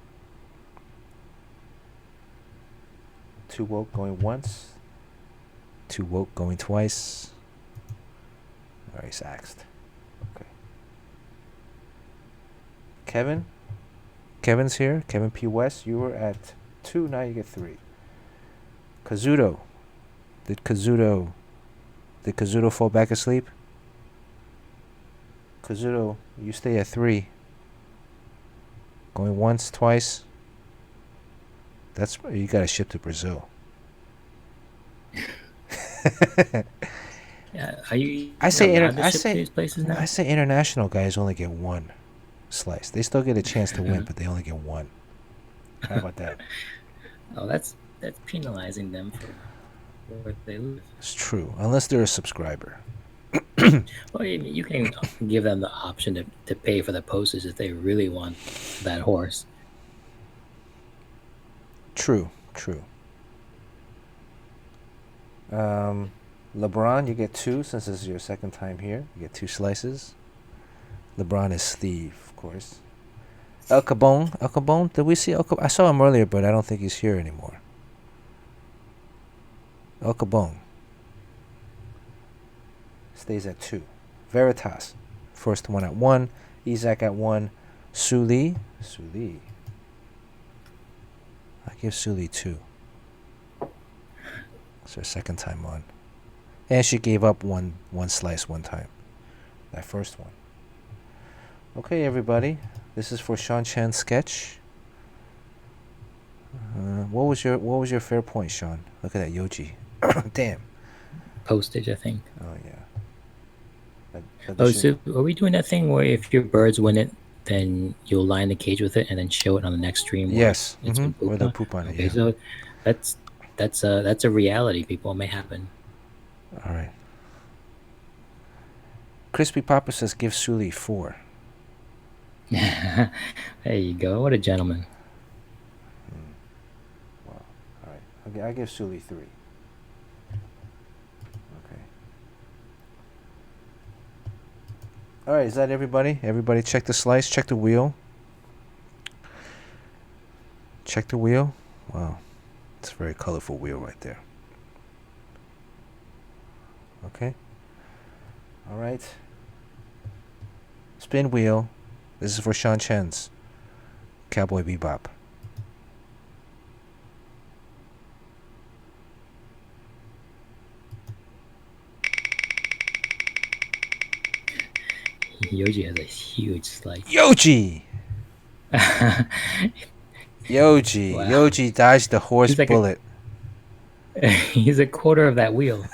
2 Woke going once. 2 Woke going twice. Alright, he's axed. Okay. Kevin? Kevin's here. Kevin P. West, you were at 2, now you get 3. Kazuto. Did Kazuto fall back asleep? Kazuto, you stay at 3. Going once, twice. That's you gotta ship to Brazil. Yeah, are you? I say these places now? I say international guys only get 1 slice. They still get a chance to win, but they only get 1. How about that? Oh, that's penalizing them for what they lose. It's true, unless they're a subscriber. Well, you can give them the option to pay for the postage if they really want that horse. True. LeBron, you get 2 since this is your second time here. You get 2 slices. LeBron is Steve, of course. El Cabon, did we see El Cabon? I saw him earlier, but I don't think he's here anymore. El Cabon stays at 2. Veritas, first one at 1. Isaac at 1. Su Li. I give Su Li 2. It's her second time on. And she gave up one slice one time. That first one. Okay, everybody. This is for Sean Chen's sketch. What was your fair point, Sean? Look at that Yoji. Damn. Postage, I think. Oh yeah. So are we doing that thing where if your birds win it, then you'll line the cage with it and then show it on the next stream? Yes. Where they'll poop on it. Okay, yeah. So that's a reality, people. It may happen. All right. Crispy Papa says give Sully 4. There you go. What a gentleman. Wow. All right. Okay, I give Sully 3. Okay. All right. Is that everybody? Everybody check the slice. Check the wheel. Check the wheel. Wow. It's a very colorful wheel right there. Okay. All right. Spin wheel. This is for Sean Chen's Cowboy Bebop. Yoji has a huge slice. Yoji! Yoji. Wow. Yoji dodged the horse like bullet. He's a quarter of that wheel.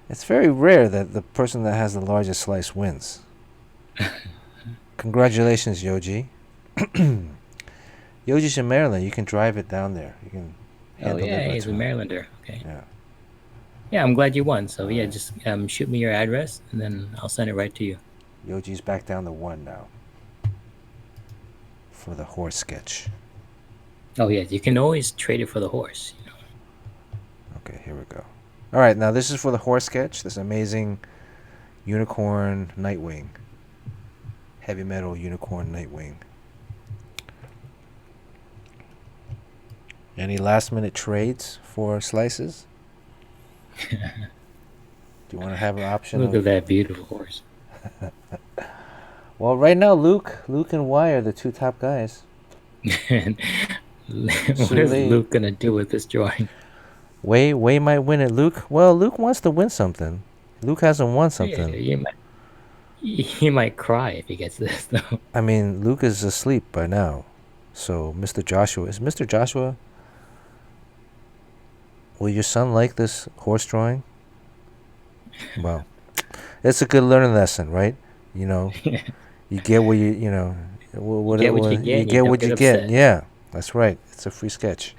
It's very rare that the person that has the largest slice wins. Congratulations, Yoji. Yoji's in Maryland. You can drive it down there. You can hand deliver it he's to a him. Marylander. Okay. Yeah. Yeah, I'm glad you won. So yeah, just shoot me your address and then I'll send it right to you. Yoji's back down to 1 now for the horse sketch. Oh yeah, you can always trade it for the horse. You know. Okay, here we go. All right, now this is for the horse sketch. This amazing unicorn Nightwing. Heavy metal unicorn Nightwing. Any last minute trades for slices? Do you want to have an option? Look at that beautiful horse. Well, right now, Luke and Y are the 2 top guys. What is Luke gonna do with this drawing? Way might win it, Luke. Well, Luke wants to win something. Luke hasn't won something. He might cry if he gets this, though. I mean, Luke is asleep by now. So, Mr. Joshua... Is Mr. Joshua... Will your son like this horse drawing? Well, it's a good learning lesson, right? You know, you get what you know. You get what you get. You get what you get. Yeah, that's right. It's a free sketch.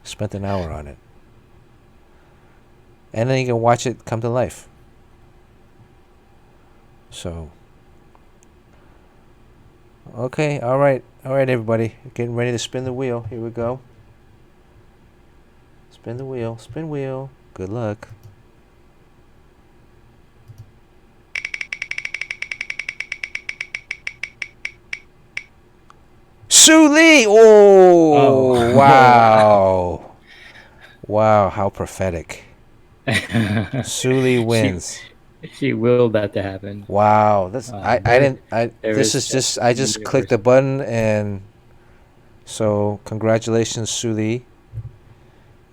Spent an hour on it. And then you can watch it come to life. So, okay, all right, everybody. Getting ready to spin the wheel. Here we go. Spin the wheel. Spin wheel. Good luck. Sue Lee! Oh, wow. Wow, how prophetic. Sue Lee wins. She willed that to happen. Wow. I just clicked the button, and so congratulations, Sue Lee.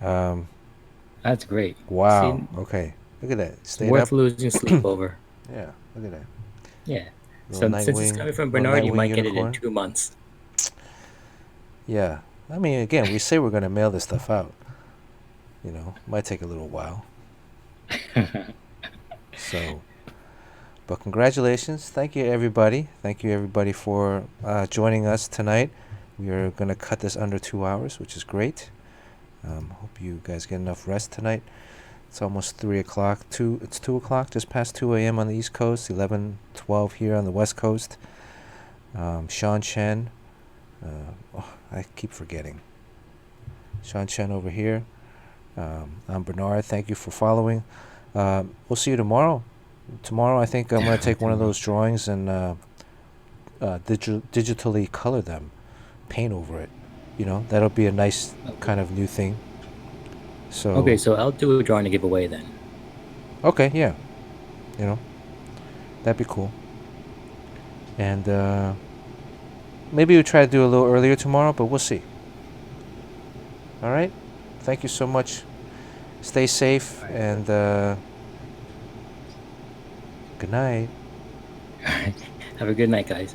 That's great. Wow. See, okay. Look at that. Stayed worth up. Losing sleep over. Yeah. Look at that. Yeah. So since it's coming from Bernard, you might unicorn. Get it in 2 months. Yeah. I mean, again, we say we're going to mail this stuff out. You know, might take a little while. So, but congratulations. Thank you, everybody. Thank you, everybody, for joining us tonight. We are going to cut this under 2 hours, which is great. Hope you guys get enough rest tonight. It's almost 3 o'clock. It's 2 o'clock, just past 2 a.m. on the East Coast, 11:12 here on the West Coast. Sean Chen. I keep forgetting. Sean Chen over here. I'm Bernard. Thank you for following. We'll see you tomorrow. Tomorrow, I think I'm going to take one of those drawings and digitally color them, paint over it. You know, that'll be a nice kind of new thing. So okay, so I'll do a drawing to give away then. Okay, yeah. You know, that'd be cool. And maybe we'll try to do a little earlier tomorrow, but we'll see. All right? Thank you so much. Stay safe, and good night. Have a good night, guys.